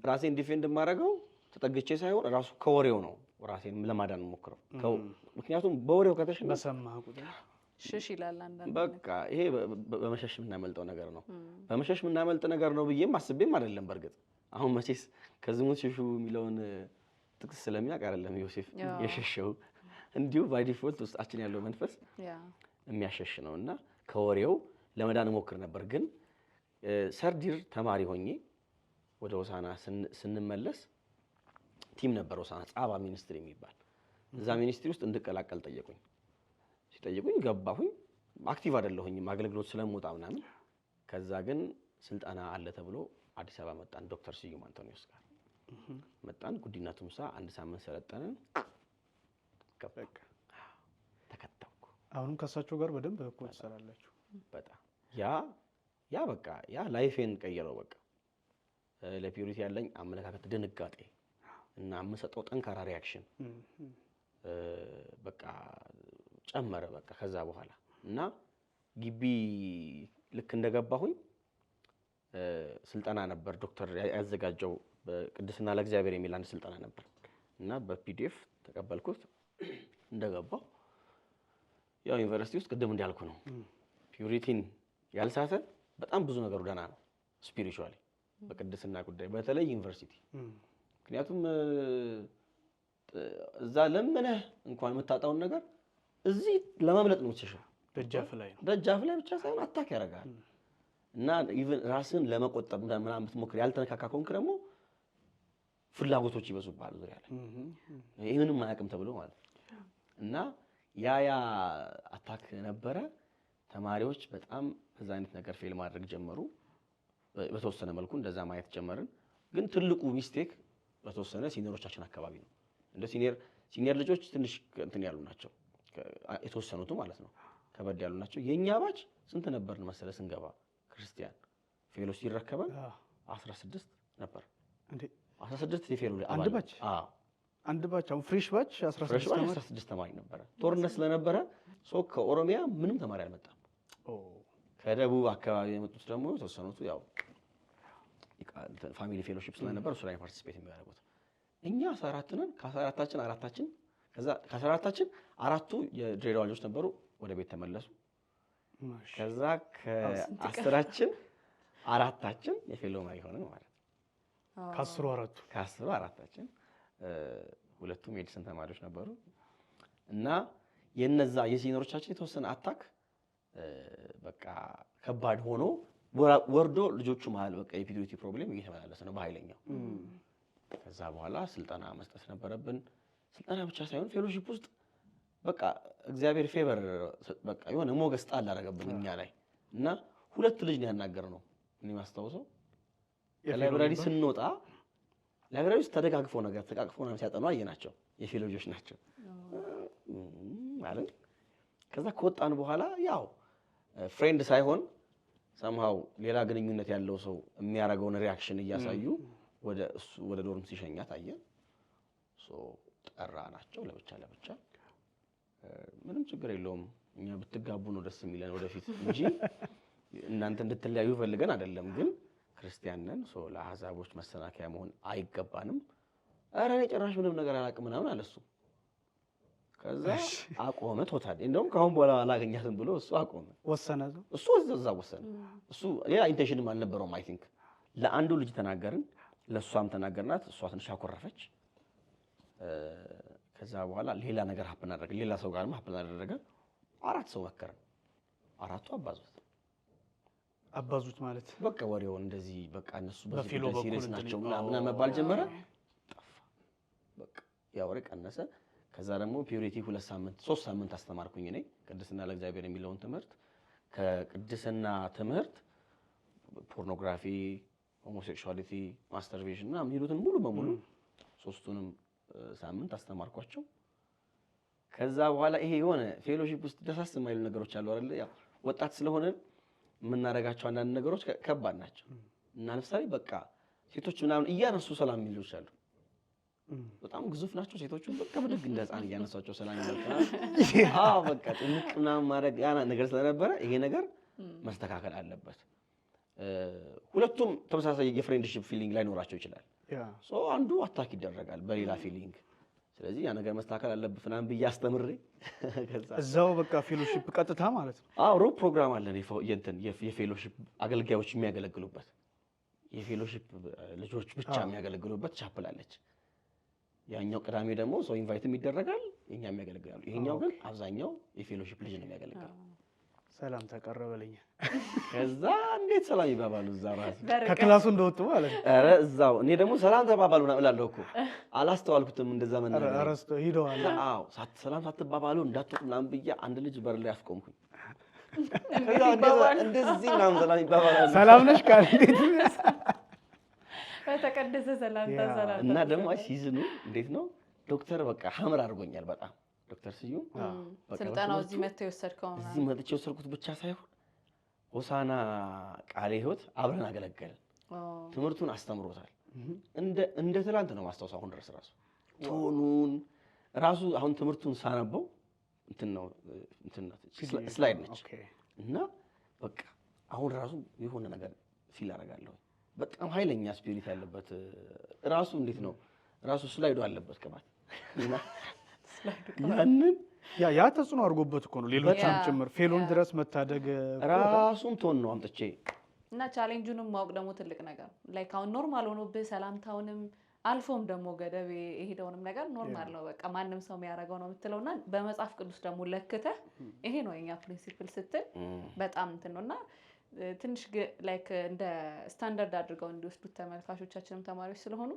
ራሴን ዲፌንድ የማደርገው ተጠግቼ ሳይሆን ራሱ ከወሬው ነው ራሴን ለማዳን ሞክረው። ምክንያቱም በወሬው ከተሸነፈ በሰማህ ቁጥር ሽሽ ይላል አንዳንድ በቃ ይሄ በመሸሽ የምናመልጠው ነገር ነው። በመሸሽ የምናመልጥ ነገር ነው ብዬም አስቤም አይደለም። በእርግጥ አሁን መቼስ ከዝሙት ሽሹ የሚለውን ጥቅስ ስለሚያውቅ አይደለም ዮሴፍ የሸሸው፣ እንዲሁ ባይ ዲፎልት ውስጣችን ያለው መንፈስ የሚያሸሽ ነው እና ከወሬው ለመዳን ሞክር ነበር። ግን ሰርዲር ተማሪ ሆኜ ወደ ሆሳና ስንመለስ ቲም ነበር ሆሳና ጻባ ሚኒስትሪ የሚባል እዛ ሚኒስትሪ ውስጥ እንድቀላቀል ጠየቁኝ። ሲጠይቁኝ ገባሁኝ። አክቲቭ አይደለሁኝም አገልግሎት ስለምወጣ ምናምን። ከዛ ግን ስልጠና አለ ተብሎ አዲስ አበባ መጣን። ዶክተር ስዩም አንቶኒዮስ ጋር መጣን። ጉዲና ቱምሳ 1 ሳምንት ሰለጠንን። ከበቃ ተከታውኩ። አሁንም ከሳቸው ጋር በደንብ እኮ ትሰራላችሁ። በጣም ያ በቃ ያ ላይፌን ቀየረው። በቃ ለፒዩሪቲ ያለኝ አመለካከት ድንጋጤ እና የምሰጠው ጠንካራ ሪያክሽን በቃ ጨመረ። በቃ ከዛ በኋላ እና ግቢ ልክ እንደገባሁኝ ስልጠና ነበር ዶክተር ያዘጋጀው በቅድስና ለእግዚአብሔር የሚል አንድ ስልጠና ነበር እና በፒዲኤፍ ተቀበልኩት። እንደገባው ያው ዩኒቨርሲቲ ውስጥ ቅድም እንዳልኩ ነው ፒዩሪቲን ያልሳተ በጣም ብዙ ነገሩ ደህና ነው ስፒሪቹዋሊ በቅድስና ጉዳይ በተለይ ዩኒቨርሲቲ። ምክንያቱም እዛ ለምነህ እንኳን የምታጣውን ነገር እዚህ ለማምለጥ ነው የምትሸሸው። ደጃፍ ላይ ብቻ ሳይሆን አታክ ያደርጋል እና ኢቭን ራስን ለመቆጠብ ምናምን ብትሞክር ያልተነካካ ከሆንክ ደግሞ ፍላጎቶች ይበዙብሃል ዙሪያ ላይ ይሄ ምንም አያውቅም ተብሎ ማለት እና ያ አታክ ነበረ። ተማሪዎች በጣም በዛ አይነት ነገር ፌል ማድረግ ጀመሩ። በተወሰነ መልኩ እንደዛ ማየት ጀመርን። ግን ትልቁ ሚስቴክ በተወሰነ ሲኒየሮቻችን አካባቢ ነው። እንደ ሲኒየር ልጆች ትንሽ እንትን ያሉ ናቸው የተወሰኑት ማለት ነው፣ ከበድ ያሉ ናቸው። የኛ ባች ስንት ነበርን መሰለ ስንገባ ክርስቲያን ፌሎ ሲረከበን 16 ነበር እንዴ? 16 የፌሎ አንድ ባች አሁን ፍሬሽ ባች 16 ተማሪ ነበረ። ጦርነት ስለነበረ ከኦሮሚያ ምንም ተማሪ አልመጣም። ከደቡብ አካባቢ የመጡት ደግሞ የተወሰኑት ያው ፋሚሊ ፌሎሺፕ ስለነበር እሱ ላይ ፓርቲሲፔት የሚያደርጉት። እኛ 14 ነን። ከ14ታችን አራታችን ከ14ታችን አራቱ የድሬዳዋ ልጆች ነበሩ፣ ወደ ቤት ተመለሱ። ከዛ ከ10ታችን አራታችን የፌሎ መሪ ሆነን ማለት ነው። ከ10 አራታችን ሁለቱ ሜዲሲን ተማሪዎች ነበሩ እና የነዛ የሲኒየሮቻችን የተወሰነ አታክ በቃ ከባድ ሆኖ ወርዶ ልጆቹ መሀል በቃ የፒዩሪቲ ፕሮብሌም እየተመላለሰ ነው በኃይለኛው። ከዛ በኋላ ስልጠና መስጠት ነበረብን። ስልጠና ብቻ ሳይሆን ፌሎሺፕ ውስጥ በቃ እግዚአብሔር ፌቨር በቃ የሆነ ሞገስ ጣል አደረገብን እኛ ላይ እና ሁለት ልጅ ነው ያናገርነው። እኔ ማስታውሰው ከላይብራሪ ስንወጣ ላይብራሪ ውስጥ ተደጋግፈው ነገር ተቃቅፈው ነው ሲያጠኑ አየናቸው። የፌሎ ልጆች ናቸው ማለት። ከዛ ከወጣን በኋላ ያው ፍሬንድ ሳይሆን ሰምሃው ሌላ ግንኙነት ያለው ሰው የሚያደርገውን ሪያክሽን እያሳዩ ወደ ዶርም ሲሸኛት አየን። ጠራ ናቸው ለብቻ ምንም ችግር የለውም እኛ ብትጋቡ ነው ደስ የሚለን ወደፊት እንጂ እናንተ እንድትለያዩ ፈልገን አይደለም፣ ግን ክርስቲያን ነን ለአሕዛቦች መሰናከያ መሆን አይገባንም። ኧረ እኔ ጭራሽ ምንም ነገር አላውቅም ምናምን አለ እሱ። ከዛ አቆመ ቶታል። እንደውም ከአሁን በኋላ አላገኛትም ብሎ እሱ አቆመ፣ ወሰነ። እሱ ወሰነ። እሱ ሌላ ኢንቴንሽንም አልነበረውም። አይ ቲንክ ለአንዱ ልጅ ተናገርን፣ ለእሷም ተናገርናት። እሷ ትንሽ አኮረፈች። ከዛ በኋላ ሌላ ነገር ሀፕን አደረገ፣ ሌላ ሰው ጋርም ሀፕን አደረገ። 4 ሰው መከረን፣ 4ቱ አባዙት ማለት በቃ ወሬውን እንደዚህ በቃ እነሱ በፊሎ ሲሪየስ ናቸው ምናምን መባል ጀመረ። ጠፋ በቃ ያ ወሬ ቀነሰ። ከዛ ደግሞ ፒዩሪቲ 2 ሳምንት 3 ሳምንት አስተማርኩኝ እኔ ቅድስና ለእግዚአብሔር የሚለውን ትምህርት። ከቅድስና ትምህርት ፖርኖግራፊ፣ ሆሞሴክሹዋሊቲ፣ ማስተርቤሽን እና የሚሉትን ሙሉ በሙሉ 3ቱንም ሳምንት አስተማርኳቸው። ከዛ በኋላ ይሄ የሆነ ፌሎሺፕ ውስጥ ደሳስ የማይሉ ነገሮች አሉ አይደል? ያው ወጣት ስለሆነ የምናደርጋቸው አንዳንድ ነገሮች ከባድ ናቸው እና ለምሳሌ በቃ ሴቶች ምናምን እያነሱ ሰላም የሚሉት አሉ። በጣም ግዙፍ ናቸው ሴቶቹ። በቃ ብድግ እንደ ሕፃን እያነሷቸው ሰላም ይላቸዋል። በቃ ጥንቅ ምናምን ማድረግ ያ ነገር ስለነበረ ይሄ ነገር መስተካከል አለበት። ሁለቱም ተመሳሳይ የፍሬንድሺፕ ፊሊንግ ላይኖራቸው ይችላል። አንዱ አታክ ይደረጋል በሌላ ፊሊንግ። ስለዚህ ያ ነገር መስተካከል አለበት ምናምን ብዬ አስተምሬ እዛው በቃ ፌሎሺፕ ቀጥታ ማለት ነው። ሮብ ፕሮግራም አለን የፌሎሺፕ አገልጋዮች የሚያገለግሉበት፣ የፌሎሺፕ ልጆች ብቻ የሚያገለግሉበት ቻፕል አለች። ያኛው ቅዳሜ ደግሞ ሰው ኢንቫይትም ይደረጋል፣ የኛም ያገለግላሉ። ይሄኛው ግን አብዛኛው የፌሎሺፕ ልጅ ነው የሚያገለግለው። ሰላም ተቀረበልኝ። ከዛ እንዴት ሰላም ይባባሉ እዛው ራሱ ከክላሱ እንደወጡ ማለት ነው። ኧረ እዛው እኔ ደግሞ ሰላም ተባባሉ እላለሁ እኮ አላስተዋልኩትም። እንደዛ መናገር አረስቶ ሂደዋል። ሰላም ሳትባባሉ እንዳትወጡ ምናምን ብዬ አንድ ልጅ በር ላይ አስቆምኩኝ። እንደዚህ ምናምን ሰላም ይባባላሉ። ሰላም ነሽ ካል እንዴት በተቀደሰ ሰላምታ ሰላም እና ደግሞ ሲዝኑ እንዴት ነው ዶክተር በቃ ሐምር አድርጎኛል በጣም ዶክተር ስዩም ስልጠናው እዚህ መጥተው የወሰድከው ነው? እዚህ መጥቼ የወሰድኩት ብቻ ሳይሆን ሆሳና ቃለ ሕይወት አብረን አገለገልን። ትምህርቱን አስተምሮታል። እንደ ትላንት ነው ማስታወስ አሁን ድረስ ራሱ ቶኑን ራሱ አሁን ትምህርቱን ሳነበው ስላይድ ነች እና በቃ አሁን ራሱ የሆነ ነገር ፊል አደርጋለሁ። በጣም ኃይለኛ ስፒሪት ያለበት ራሱ እንዴት ነው ራሱ ስላይዱ አለበት ቅባት እና ያንን ያ ተጽዕኖ አድርጎበት እኮ ነው ሌሎችም ጭምር ፌሎን ድረስ መታደግ ራሱን ቶን ነው አምጥቼ እና ቻሌንጁንም ማወቅ ደግሞ ትልቅ ነገር ላይክ አሁን ኖርማል ሆኖብህ ሰላምታውንም አልፎም ደግሞ ገደብ የሄደውንም ነገር ኖርማል ነው በቃ ማንም ሰው የሚያደርገው ነው የምትለውና በመጽሐፍ ቅዱስ ደግሞ ለክተህ ይሄ ነው የኛ ፕሪንሲፕል ስትል በጣም እንትን ነውና ትንሽ ላይክ እንደ ስታንዳርድ አድርገው እንዲወስዱት ተመልካቾቻችንም ተማሪዎች ስለሆኑ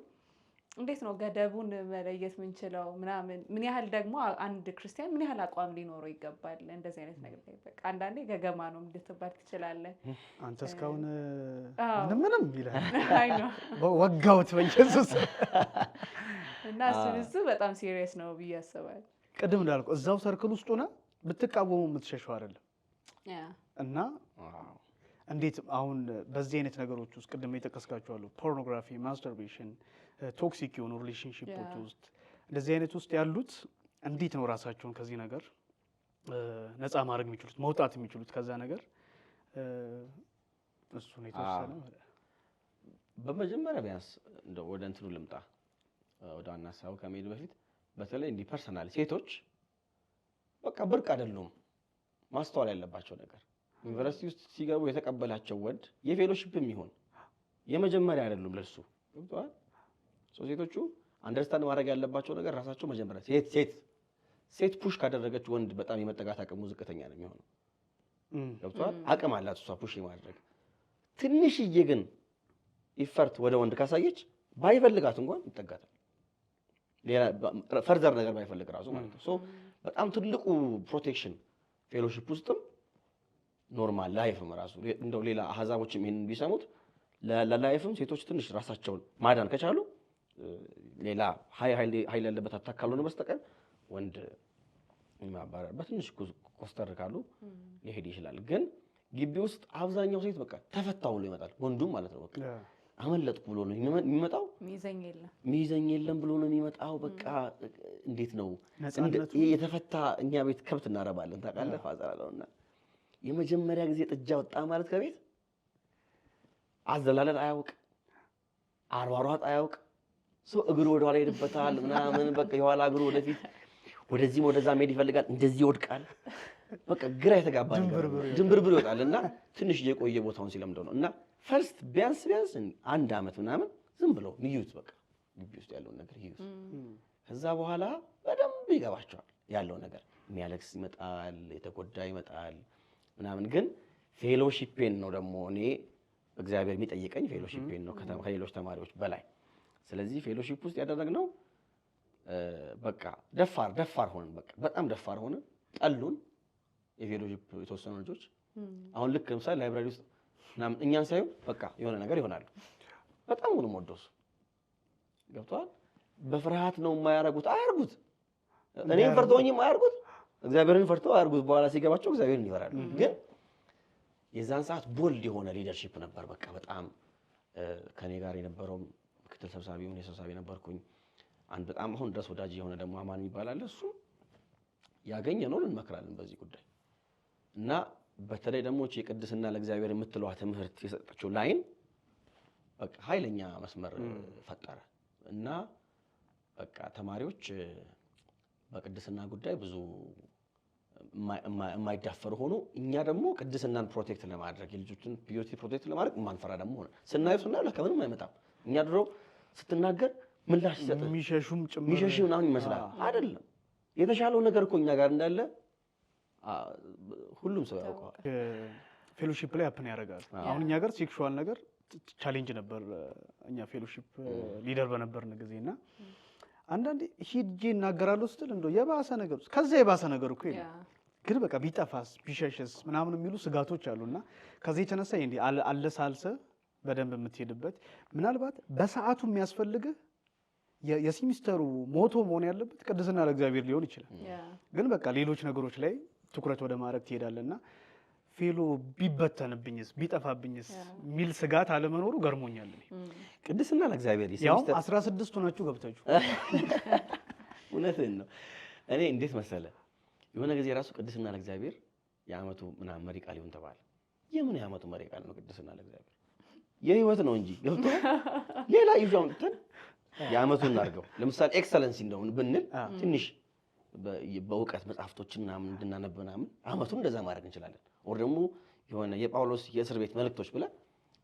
እንዴት ነው ገደቡን መለየት ምንችለው ምናምን ምን ያህል ደግሞ አንድ ክርስቲያን ምን ያህል አቋም ሊኖረው ይገባል እንደዚህ አይነት ነገር ላይ በቃ አንዳንዴ ገገማ ነው እንድትባል ትችላለህ። አንተ እስካሁን ምንም ይላል አይ ነው ወጋውት በኢየሱስ እና እሱ በጣም ሲሪየስ ነው ብዬ አስባለሁ። ቅድም እንዳልኩ እዛው ሰርክል ውስጥ ሆነ ብትቃወሙ የምትሸሸው አይደለም እና እንዴት አሁን በዚህ አይነት ነገሮች ውስጥ ቅድም የጠቀስካቸው አሉ ፖርኖግራፊ፣ ማስተርቤሽን፣ ቶክሲክ የሆኑ ሪሌሽንሺፖች ውስጥ እንደዚህ አይነት ውስጥ ያሉት እንዴት ነው ራሳቸውን ከዚህ ነገር ነፃ ማድረግ የሚችሉት መውጣት የሚችሉት ከዛ ነገር እሱ ነው የተወሰነ። በመጀመሪያ ቢያንስ እንደው ወደ እንትኑ ልምጣ ወደ ዋና ሀሳቡ ከመሄድ በፊት በተለይ እንዲህ ፐርሰናል ሴቶች በቃ ብርቅ አይደሉም። ማስተዋል ያለባቸው ነገር ዩኒቨርሲቲ ውስጥ ሲገቡ የተቀበላቸው ወንድ የፌሎሺፕም ይሁን የመጀመሪያ አይደሉም ለሱ ገብቷል። ሴቶቹ አንደርስታንድ ማድረግ ያለባቸው ነገር ራሳቸው መጀመሪያ ሴት ፑሽ ካደረገች ወንድ በጣም የመጠጋት አቅሙ ዝቅተኛ ነው የሚሆነው። ገብቷል። አቅም አላት እሷ ፑሽ የማድረግ ትንሽዬ ግን ኢፈርት ወደ ወንድ ካሳየች ባይፈልጋት እንኳን ይጠጋታል። ሌላ ፈርዘር ነገር ባይፈልግ ራሱ ማለት ነው። በጣም ትልቁ ፕሮቴክሽን ፌሎሺፕ ውስጥም ኖርማል ላይፍም ራሱ እንደው ሌላ አህዛቦችም ይሄንን ቢሰሙት ለላይፍም ሴቶች ትንሽ ራሳቸውን ማዳን ከቻሉ ሌላ ኃይል ያለበት አታክ ካልሆነ በስተቀር ወንድ ማባረር በትንሽ ኮስተር ካሉ ሊሄድ ይችላል። ግን ግቢ ውስጥ አብዛኛው ሴት በቃ ተፈታው ብሎ ይመጣል። ወንዱም ማለት ነው በቃ አመለጥኩ ብሎ ነው የሚመጣው። ሚይዘኝ የለም ብሎ ነው የሚመጣው። በቃ እንዴት ነው የተፈታ እኛ ቤት ከብት እናረባለን ታውቃለህ ፋዘር አለውና የመጀመሪያ ጊዜ ጥጃ ወጣ ማለት ከቤት አዘላለን አያውቅ አሯሯጥ አያውቅ ሰው እግሩ ወደ ኋላ ይሄድበታል ምናምን በቃ የኋላ እግሩ ወደፊት ወደዚህም ወደዛ መሄድ ይፈልጋል እንደዚህ ይወድቃል። በቃ ግራ የተጋባ ነገር ድንብርብር ይወጣልና ትንሽ የቆየ ቦታውን ሲለምደው ነውና ፈርስት ቢያንስ አንድ አመት ምናምን ዝም ብለው ይዩት በቃ ግቢ ውስጥ ያለው ነገር ይዩት። ከዛ በኋላ በደንብ ይገባቸዋል ያለው ነገር። የሚያለቅስ ይመጣል፣ የተጎዳ ይመጣል ምናምን። ግን ፌሎሺፔን ነው ደግሞ እኔ እግዚአብሔር የሚጠይቀኝ ፌሎሺፔን ነው ከሌሎች ተማሪዎች በላይ። ስለዚህ ፌሎሺፕ ውስጥ ያደረግነው በቃ ደፋር ሆነን በቃ በጣም ደፋር ሆነን ጠሉን የፌሎሺፕ የተወሰኑ ልጆች። አሁን ልክ ለምሳሌ ላይብራሪ ውስጥ ምናምን እኛን ሳይሆን በቃ የሆነ ነገር ይሆናሉ። በጣም ነው የምወደውስ ገብቷል። በፍርሃት ነው የማያረጉት፣ አያርጉት። እኔን ፈርተውኝም አያርጉት፣ እግዚአብሔርን ፈርተው አያርጉት። በኋላ ሲገባቸው እግዚአብሔርን ይፈራሉ። ግን የዛን ሰዓት ቦልድ የሆነ ሊደርሺፕ ነበር። በቃ በጣም ከኔ ጋር የነበረው ምክትል ሰብሳቢው እኔ ሰብሳቢ ነበርኩኝ። አንድ በጣም አሁን ድረስ ወዳጅ የሆነ ደግሞ አማን ይባላል። እሱ ያገኘነውን እንመክራለን በዚህ ጉዳይ እና በተለይ ደግሞ የቅድስና ለእግዚአብሔር የምትለዋ ትምህርት የሰጠችው ላይን በቃ ኃይለኛ መስመር ፈጠረ እና በቃ ተማሪዎች በቅድስና ጉዳይ ብዙ የማይዳፈሩ ሆኖ እኛ ደግሞ ቅድስናን ፕሮቴክት ለማድረግ የልጆችን ፒዩሪቲ ፕሮቴክት ለማድረግ የማንፈራ ደግሞ ሆነ። ስናየው ለካ ምንም አይመጣም። እኛ ድሮ ስትናገር ምላሽ ሲሰጥ የሚሸሹም ምናምን ይመስላል። አይደለም። የተሻለው ነገር እኮ እኛ ጋር እንዳለ ሁሉም ሰው ያውቀዋል። ፌሎሺፕ ላይ አፕን ያደርጋል። አሁን እኛ ጋር ሴክሹዋል ነገር ቻሌንጅ ነበር እኛ ፌሎሺፕ ሊደር በነበርን ጊዜና አንዳንዴ ሂጄ እናገራለሁ ስትል እንደው የባሰ ነገር ከዛ የባሰ ነገር እኮ የለም። ግን በቃ ቢጠፋስ ቢሸሽስ ምናምን የሚሉ ስጋቶች አሉና ከዚህ የተነሳ እንዴ አለሳልሰ በደንብ የምትሄድበት ምናልባት በሰዓቱ የሚያስፈልግህ የሲሚስተሩ ሞቶ መሆን ያለበት ቅድስና ለእግዚአብሔር ሊሆን ይችላል። ግን በቃ ሌሎች ነገሮች ላይ ትኩረት ወደ ማድረግ ትሄዳለና ፌሎ ቢበተንብኝስ ቢጠፋብኝስ ሚል ስጋት አለመኖሩ ገርሞኛል። ቅድስና ለእግዚአብሔር ያው 16 ሆናችሁ ገብታችሁ እውነትህን ነው። እኔ እንዴት መሰለ የሆነ ጊዜ ራሱ ቅድስና ለእግዚአብሔር የዓመቱ ምናምን መሪ ቃል ይሁን ተባለ። የምን የዓመቱ መሪ ቃል ነው? ቅድስና ለእግዚአብሔር የህይወት ነው እንጂ ገብቶ ሌላ ይዟም እንትን የዓመቱን እናድርገው። ለምሳሌ ኤክሰለንሲ እንደሆነ ብንል ትንሽ በእውቀት መጽሐፍቶችን ምናምን እንድናነብ ምናምን ዓመቱን እንደዛ ማድረግ እንችላለን። ወር ደግሞ የሆነ የጳውሎስ የእስር ቤት መልእክቶች ብለን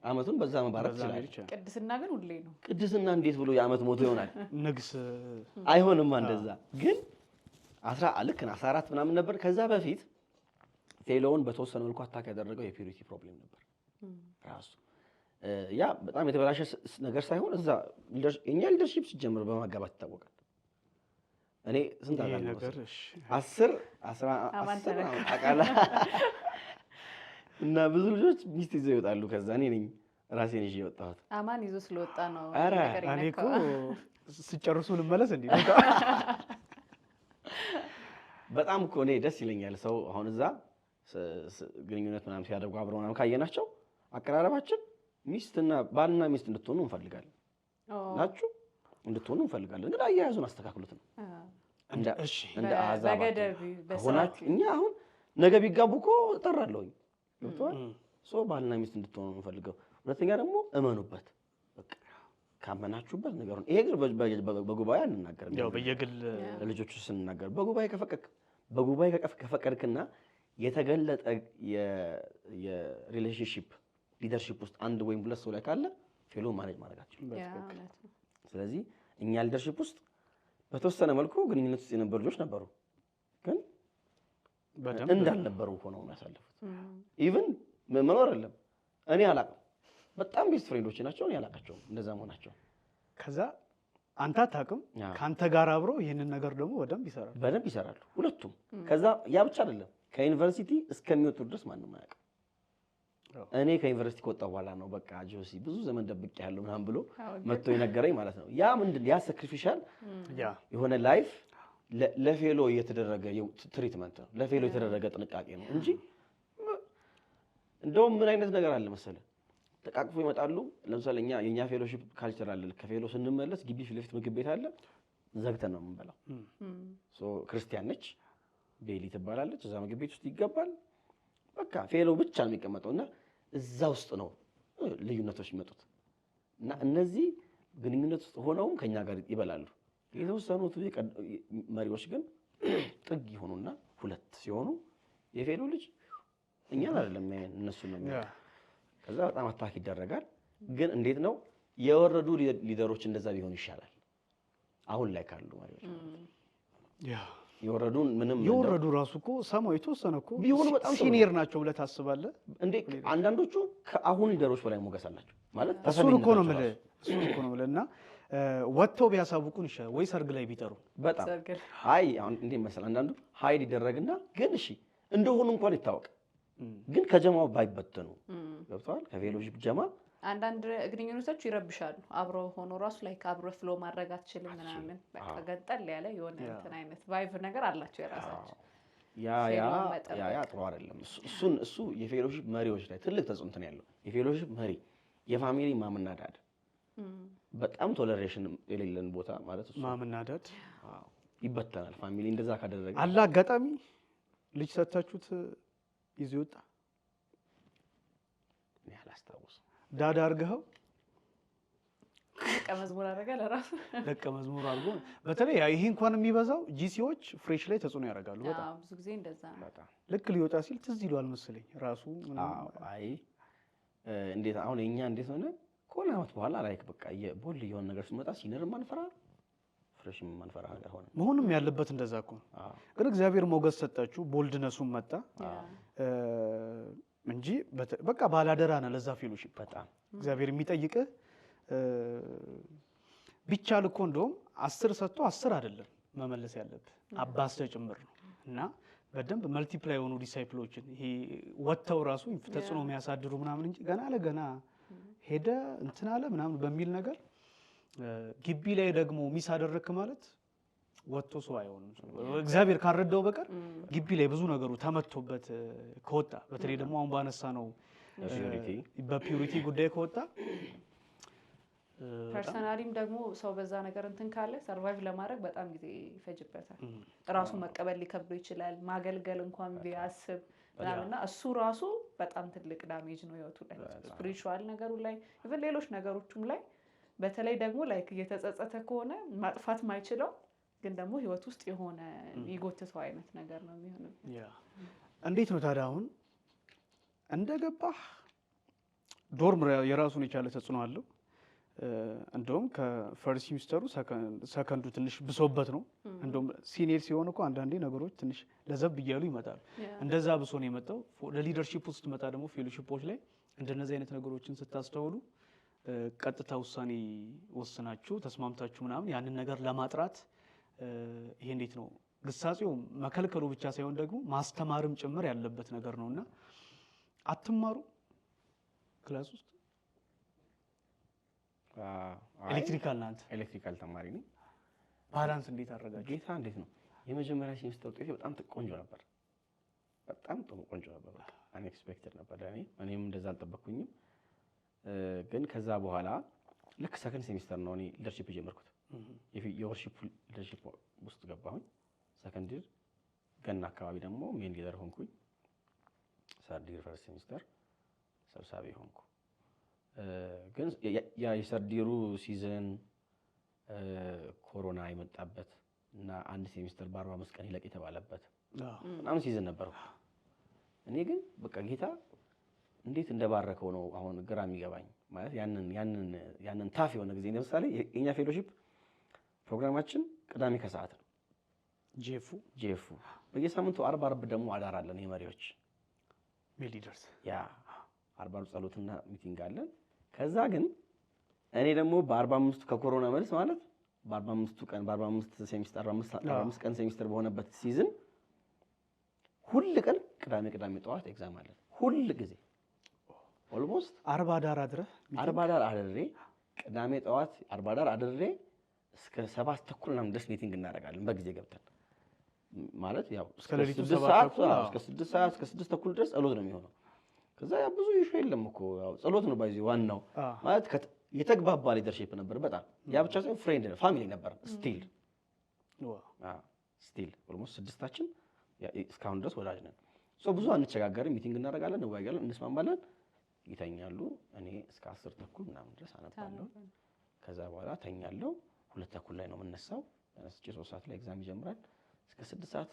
ዓመቱን በዛ መባረክ ይችላል። ቅድስና ግን ሁሌ ነው። ቅድስና እንዴት ብሎ የዓመት ሞቶ ይሆናል? ንግስ አይሆንም። እንደዛ ግን 14 ምናምን ነበር። ከዛ በፊት ፌሎውን በተወሰነ መልኩ አታክ ያደረገው የፒዩሪቲ ፕሮብሌም ነበር ራሱ። ያ በጣም የተበላሸ ነገር ሳይሆን እዛ እኛ ሊደርሺፕ ሲጀምር በማጋባት ይታወቃል። እኔ ስንት አውቃለሁ? 10 አቃላ እና ብዙ ልጆች ሚስት ይዘው ይወጣሉ። ከዛ እኔ ነኝ ራሴን ይዤ የወጣሁት። አማን ይዞ ስለወጣ ነው ነገር እኔ እኮ ሲጨርሱ ልመለስ እንዴ? በጣም እኮ እኔ ደስ ይለኛል። ሰው አሁን እዛ ግንኙነት ምናምን ሲያደርጉ አብረው ምናምን ካየናቸው አቀራረባችን ሚስትና ባልና ሚስት እንድትሆኑ እንፈልጋለን ናችሁ እንድትሆኑ እንፈልጋለን። ግን አያያዙን አስተካክሉት ነው እንደ አዛባ ሆናችሁ። እኛ አሁን ነገ ቢጋቡ እኮ እጠራለሁኝ ገብቶሃል። ባልና ሚስት እንድትሆኑ እንፈልገው። ሁለተኛ ደግሞ እመኑበት። በቃ ካመናችሁበት ነገሩን ይሄ ግን በጉባኤ አንናገርም። ያው በየግል ለልጆቹ ስንናገር በጉባኤ ከፈቀድክና የተገለጠ የሪሌሽንሺፕ ሊደርሺፕ ውስጥ አንድ ወይም ሁለት ሰው ላይ ካለ ፌሎ ማኔጅ ማድረጋቸው። ስለዚህ እኛ ሊደርሺፕ ውስጥ በተወሰነ መልኩ ግንኙነት ውስጥ የነበሩ ልጆች ነበሩ፣ ግን እንዳልነበሩ ሆነው ነው ያሳለፉት። ኢቭን መኖር አይደለም እኔ አላውቅም። በጣም ቤስት ፍሬንዶች ናቸው፣ እኔ አላውቃቸውም እንደዛ መሆናቸው። ከዛ አንተ አታውቅም፣ ከአንተ ጋር አብሮ ይህንን ነገር ደግሞ በደንብ ይሰራሉ ሁለቱም። ከዛ ያ ብቻ አይደለም፣ ከዩኒቨርሲቲ እስከሚወጡ ድረስ ማንም አያውቅም። እኔ ከዩኒቨርሲቲ ከወጣሁ በኋላ ነው በቃ ጆሲ ብዙ ዘመን ደብቄ ያለው ምናምን ብሎ መጥቶ የነገረኝ ማለት ነው። ያ ምንድን ያ ሳክሪፊሻል የሆነ ላይፍ ለፌሎ የተደረገ ትሪትመንት ነው፣ ለፌሎ የተደረገ ጥንቃቄ ነው እንጂ እንደውም ምን አይነት ነገር አለ መሰለህ ተቃቅፎ ይመጣሉ። ለምሳሌ የኛ ፌሎሺፕ ካልቸር አለ። ከፌሎ ስንመለስ ግቢ ፊት ለፊት ምግብ ቤት አለ፣ ዘግተን ነው የምንበላው። ክርስቲያን ነች፣ ቤሊ ትባላለች። እዛ ምግብ ቤት ውስጥ ይገባል። በቃ ፌሎ ብቻ ነው የሚቀመጠው እና እዛ ውስጥ ነው ልዩነቶች የሚመጡት እና እነዚህ ግንኙነት ውስጥ ሆነውም ከኛ ጋር ይበላሉ። የተወሰኑት መሪዎች ግን ጥግ ይሆኑና ሁለት ሲሆኑ የፌሎ ልጅ እኛን አይደለም እነሱ ነው የሚያዩት። ከዛ በጣም አታክ ይደረጋል። ግን እንዴት ነው የወረዱ ሊደሮች እንደዛ ቢሆን ይሻላል። አሁን ላይ ካሉ መሪዎች የወረዱ ራሱ እኮ ሰማው የተወሰነ እኮ ቢሆኑ በጣም ሲኒየር ናቸው ብለህ ታስባለህ እንዴ? አንዳንዶቹ ከአሁን ሊደሮች በላይ ሞገስ አላቸው ማለት እሱን እኮ ነው የምልህ እና ወጥተው ቢያሳውቁን ይሻላል ወይ ሰርግ ላይ ቢጠሩ በጣም አይ አሁን እንዴ መሰለህ አንዳንዱ ሀይል ይደረግና ግን እሺ እንደሆኑ እንኳን ይታወቅ ግን ከጀማው ባይበተኑ ገብተዋል። ከፌሎሺፕ ጀማ አንዳንድ ግንኙነቶች ይረብሻሉ። አብሮ ሆኖ ራሱ ላይ አብሮ ፍሎ ማድረግ አትችልም ምናምን በቃ ገንጠል ያለ የሆነ እንትን አይነት ቫይብ ነገር አላቸው የራሳቸው። ያ ጥሩ አይደለም። እሱ የፌሎሺፕ መሪዎች ላይ ትልቅ ተጽዕኖ እንትን ያለው የፌሎሺፕ መሪ የፋሚሊ ማምናዳድ በጣም ቶለሬሽን የሌለን ቦታ ማለት እሱ ማምናዳድ ይበተናል። ፋሚሊ እንደዛ ካደረገ አለ አጋጣሚ ልጅ ሰጣችሁት ይዞ ወጣ እኔ አላስታውስም። ዳዳ አድርገኸው ደቀ መዝሙር አደረገ ለራሱ ደቀ መዝሙር አድርጎ በተለይ ይሄ እንኳን የሚበዛው ጂሲዎች ፍሬሽ ላይ ተጽዕኖ ያደርጋሉ። በጣም ብዙ ጊዜ እንደዛ ነው። በጣም ልክ ሊወጣ ሲል ትዝ ይሏል መሰለኝ ራሱ። አይ እንዴት አሁን እኛ እንዴት ሆነ ከሆነ ዓመት በኋላ ላይክ በቃ የቦል የሆነ ነገር ሲመጣ ሲነር ማንፈራ ፍሬሽ ማንፈራ ነገር ሆነ። መሆንም ያለበት እንደዛ እኮ ግን እግዚአብሔር ሞገስ ሰጣችሁ፣ ቦልድነሱም መጣ እንጂ በቃ ባላደራ ነህ ለዛ ፌሎሺፕ። በጣም እግዚአብሔር የሚጠይቅህ ቢቻል እኮ እንደውም 10 ሰጥቶ 10 አይደለም መመለስ ያለብህ አባስተህ ጭምር ነው እና በደንብ መልቲፕላይ የሆኑ ዲሳይፕሎችን ይሄ ወጥተው ራሱ ተጽዕኖ የሚያሳድሩ ምናምን እንጂ ገና ለገና ሄደ እንትን አለ ምናምን በሚል ነገር ግቢ ላይ ደግሞ ሚስ አደረክ ማለት ወጥቶ ሰው አይሆንም። እግዚአብሔር ካረዳው በቀር ግቢ ላይ ብዙ ነገሩ ተመቶበት ከወጣ በተለይ ደግሞ አሁን ባነሳ ነው በፒዩሪቲ ጉዳይ ከወጣ ፐርሰናሊም ደግሞ ሰው በዛ ነገር እንትን ካለ ሰርቫይቭ ለማድረግ በጣም ጊዜ ይፈጅበታል። ራሱ መቀበል ሊከብዶ ይችላል። ማገልገል እንኳን ቢያስብ ምናምንና እሱ ራሱ በጣም ትልቅ ዳሜጅ ነው ህይወቱ ላይ ስፒሪቹዋል ነገሩ ላይ ኢቭን ሌሎች ነገሮችም ላይ በተለይ ደግሞ ላይክ እየተጸጸተ ከሆነ ማጥፋት ማይችለው ግን ደግሞ ህይወት ውስጥ የሆነ ይጎትተው አይነት ነገር ነው የሚሆነው። እንዴት ነው ታዲያ አሁን እንደገባህ ዶርም የራሱን የቻለ ተጽዕኖ አለው። እንደውም ከፈርስት ሴሚስተሩ ሰከንዱ ትንሽ ብሶበት ነው። እንደውም ሲኒየር ሲሆን እኮ አንዳንዴ ነገሮች ትንሽ ለዘብ እያሉ ይመጣሉ። እንደዛ ብሶ ነው የመጣው። ለሊደርሺፕ ውስጥ መጣ ደግሞ ፌሎሺፖች ላይ እንደነዚህ አይነት ነገሮችን ስታስተውሉ ቀጥታ ውሳኔ ወስናችሁ ተስማምታችሁ ምናምን ያንን ነገር ለማጥራት ይሄ እንዴት ነው ግሳጼው መከልከሉ ብቻ ሳይሆን ደግሞ ማስተማርም ጭምር ያለበት ነገር ነውና አትማሩ ክላስ ውስጥ ኤሌክትሪካል ናንተ ኤሌክትሪካል ተማሪ ነኝ። ባላንስ እንዴት አደረጋችሁ? ጌታ እንዴት ነው የመጀመሪያ ሴሚስተር ውጤቴ በጣም ቆንጆ ነበር። በጣም ቆንጆ ነበር። በቃ አንኤክስፔክትድ ነበር ለኔ። እኔም እንደዛ አልጠበቅኩኝም። ግን ከዛ በኋላ ልክ ሰከንድ ሴሚስተር ነው እኔ ሊደርሺፕ የጀመርኩት። የወርሺፕ ሊደርሺፕ ውስጥ ገባሁኝ። ሰከንድ ይር ገና አካባቢ ደግሞ ሜን ሊደር ሆንኩኝ። ሰርድ ይር ፈርስት ሴሚስተር ሰብሳቢ ሆንኩ። ግን ያ የሰርዲሩ ሲዝን ኮሮና የመጣበት እና አንድ ሴሚስተር በ45 ቀን ይለቅ የተባለበት በጣም ሲዝን ነበረው። እኔ ግን በቃ ጌታ እንዴት እንደባረከው ነው አሁን ግራ የሚገባኝ። ማለት ያንን ታፍ የሆነ ጊዜ ለምሳሌ የኛ ፌሎሺፕ ፕሮግራማችን ቅዳሜ ከሰዓት ነው። ጄፉ በየሳምንቱ አርብ ደግሞ አዳር አለን የመሪዎች ሜሊደርስ ያ አርብ ጸሎትና ሚቲንግ አለን። ከዛ ግን እኔ ደግሞ በ45 ከኮሮና መልስ ማለት በ45 ቀን በ45 ሴሚስተር 45 ቀን ሴሚስተር በሆነበት ሲዝን ሁሉ ቀን ቅዳሜ ጠዋት ኤግዛም አለን። ሁሉ ጊዜ ኦልሞስት አርባ ዳር አድሬ ቅዳሜ ጠዋት አርባ ዳር አድሬ እስከ 7:30 ምናምን ድረስ ሚቲንግ እናደርጋለን። በጊዜ ገብተን ማለት ያው እስከ 6 ሰዓት እስከ 6 ሰዓት እስከ 6:30 ድረስ ጸሎት ነው የሚሆነው። ከዛ ያ ብዙ ኢሹ የለም እኮ ያው ጸሎት ነው ባይዚ ዋናው ማለት የተግባባ ሊደርሺፕ ነበር በጣም ያ ብቻ ሳይሆን ፍሬንድ ነው ፋሚሊ ነበር ስቲል ኦልሞስት ስድስታችን እስካሁን ድረስ ወዳጅ ነን። ብዙ አንቸጋገርም፣ ሚቲንግ እናደርጋለን፣ እንወያያለን፣ እንስማማለን፣ ይተኛሉ። እኔ እስከ 10 ተኩል ምናምን ድረስ አነባለሁ። ከዛ በኋላ ተኛለሁ። 2 ተኩል ላይ ነው የምነሳው። ተነስቼ 3 ሰዓት ላይ ኤግዛም ይጀምራል። እስከ 6 ሰዓት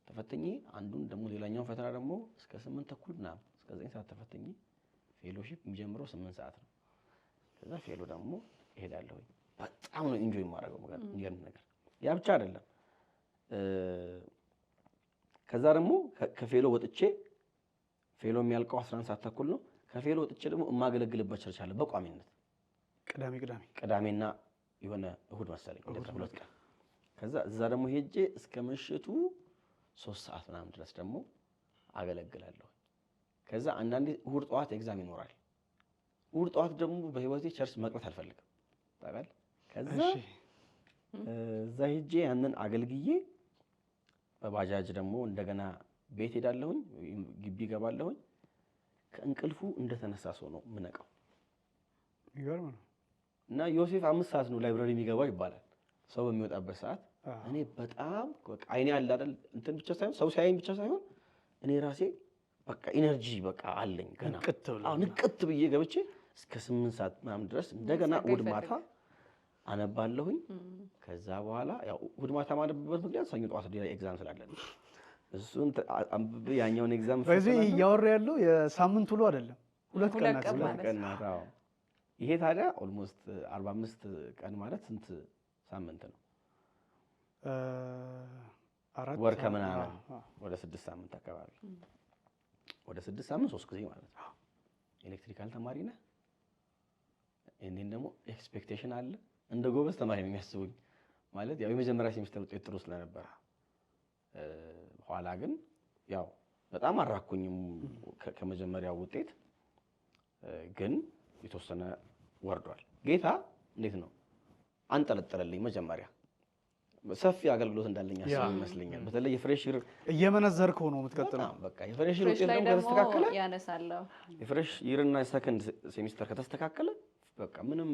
ተፈተኜ አንዱን ደግሞ ሌላኛውን ፈተና ደግሞ እስከ 8 ተኩል ምናምን እስከ 9 ሰዓት ተፈተኜ ፌሎሺፕ የሚጀምረው 8 ሰዓት ነው። ከዛ ፌሎ ደግሞ እሄዳለሁ። በጣም ነው ኢንጆይ የማደርገው የሚገርም ነገር። ያ ብቻ አይደለም። ከዛ ደግሞ ከፌሎ ወጥቼ ፌሎ የሚያልቀው 11 ሰዓት ተኩል ነው። ከፌሎ ወጥቼ ደግሞ የማገለግልበት ቸርች አለ በቋሚነት ቅዳሜና የሆነ እሁድ መሰለኝ እንደዛ 2 ቀን። ከዛ እዛ ደግሞ ሄጄ እስከ ምሽቱ 3 ሰዓት ምናምን ድረስ ደግሞ አገለግላለሁ። ከዛ አንዳንዴ እሁድ ጠዋት ኤግዛም ይኖራል። እሁድ ጠዋት ደግሞ በህይወቴ ቸርች መቅረት አልፈልግም ታውቃለህ። ከዛ እዛ ሄጄ ያንን አገልግዬ በባጃጅ ደግሞ እንደገና ቤት ሄዳለሁኝ፣ ግቢ ገባለሁኝ። ከእንቅልፉ እንደተነሳ ሰው ነው ምነቃው። ይገርም ነው። እና ዮሴፍ 5 ሰዓት ነው ላይብራሪ የሚገባው ይባላል ሰው በሚወጣበት ሰዓት። እኔ በጣም በቃ አይኔ አለ አይደል እንትን ብቻ ሳይሆን ሰው ሲያየኝ ብቻ ሳይሆን እኔ ራሴ በቃ ኢነርጂ በቃ አለኝ ገና ንቅት ብዬ ገብቼ እስከ 8 ሰዓት ምናምን ድረስ እንደገና እሑድ ማታ አነባለሁኝ። ከዛ በኋላ ያው እሑድ ማታ ማነብበት ምክንያት ሰኞ ጠዋት ኤግዛም ስላለን እሱን አንብቤ ያኛውን ኤግዛም በዚህ እያወራ ያለው የሳምንት ውሎ አይደለም፣ 2 ቀናት። አዎ ይሄ ታዲያ ኦልሞስት 45 ቀን ማለት ስንት ሳምንት ነው? 4 ወር ከምናምን ወደ 6 ሳምንት አካባቢ ወደ 6 ሳምንት 3 ጊዜ ማለት ነው። ኤሌክትሪካል ተማሪ ነህ። እኔን ደግሞ ኤክስፔክቴሽን አለ እንደ ጎበዝ ተማሪ ነው የሚያስቡኝ። ማለት ያው የመጀመሪያ ሴሚስተር ውጤት ጥሩ ስለነበረ ኋላ ግን ያው በጣም አራኩኝም ከመጀመሪያው ውጤት ግን የተወሰነ ወርዷል። ጌታ እንዴት ነው አንጠለጠለልኝ። መጀመሪያ ሰፊ አገልግሎት እንዳለኝ አስበው ይመስለኛል። በተለይ የፍሬሽ ይር እየመነዘርከው ነው የምትቀጥለው። በቃ የፍሬሽ ይር ውጤት ደግሞ ከተስተካከለ ያነሳለሁ። የፍሬሽ ይርና ሰከንድ ሴሚስተር ከተስተካከለ በቃ ምንም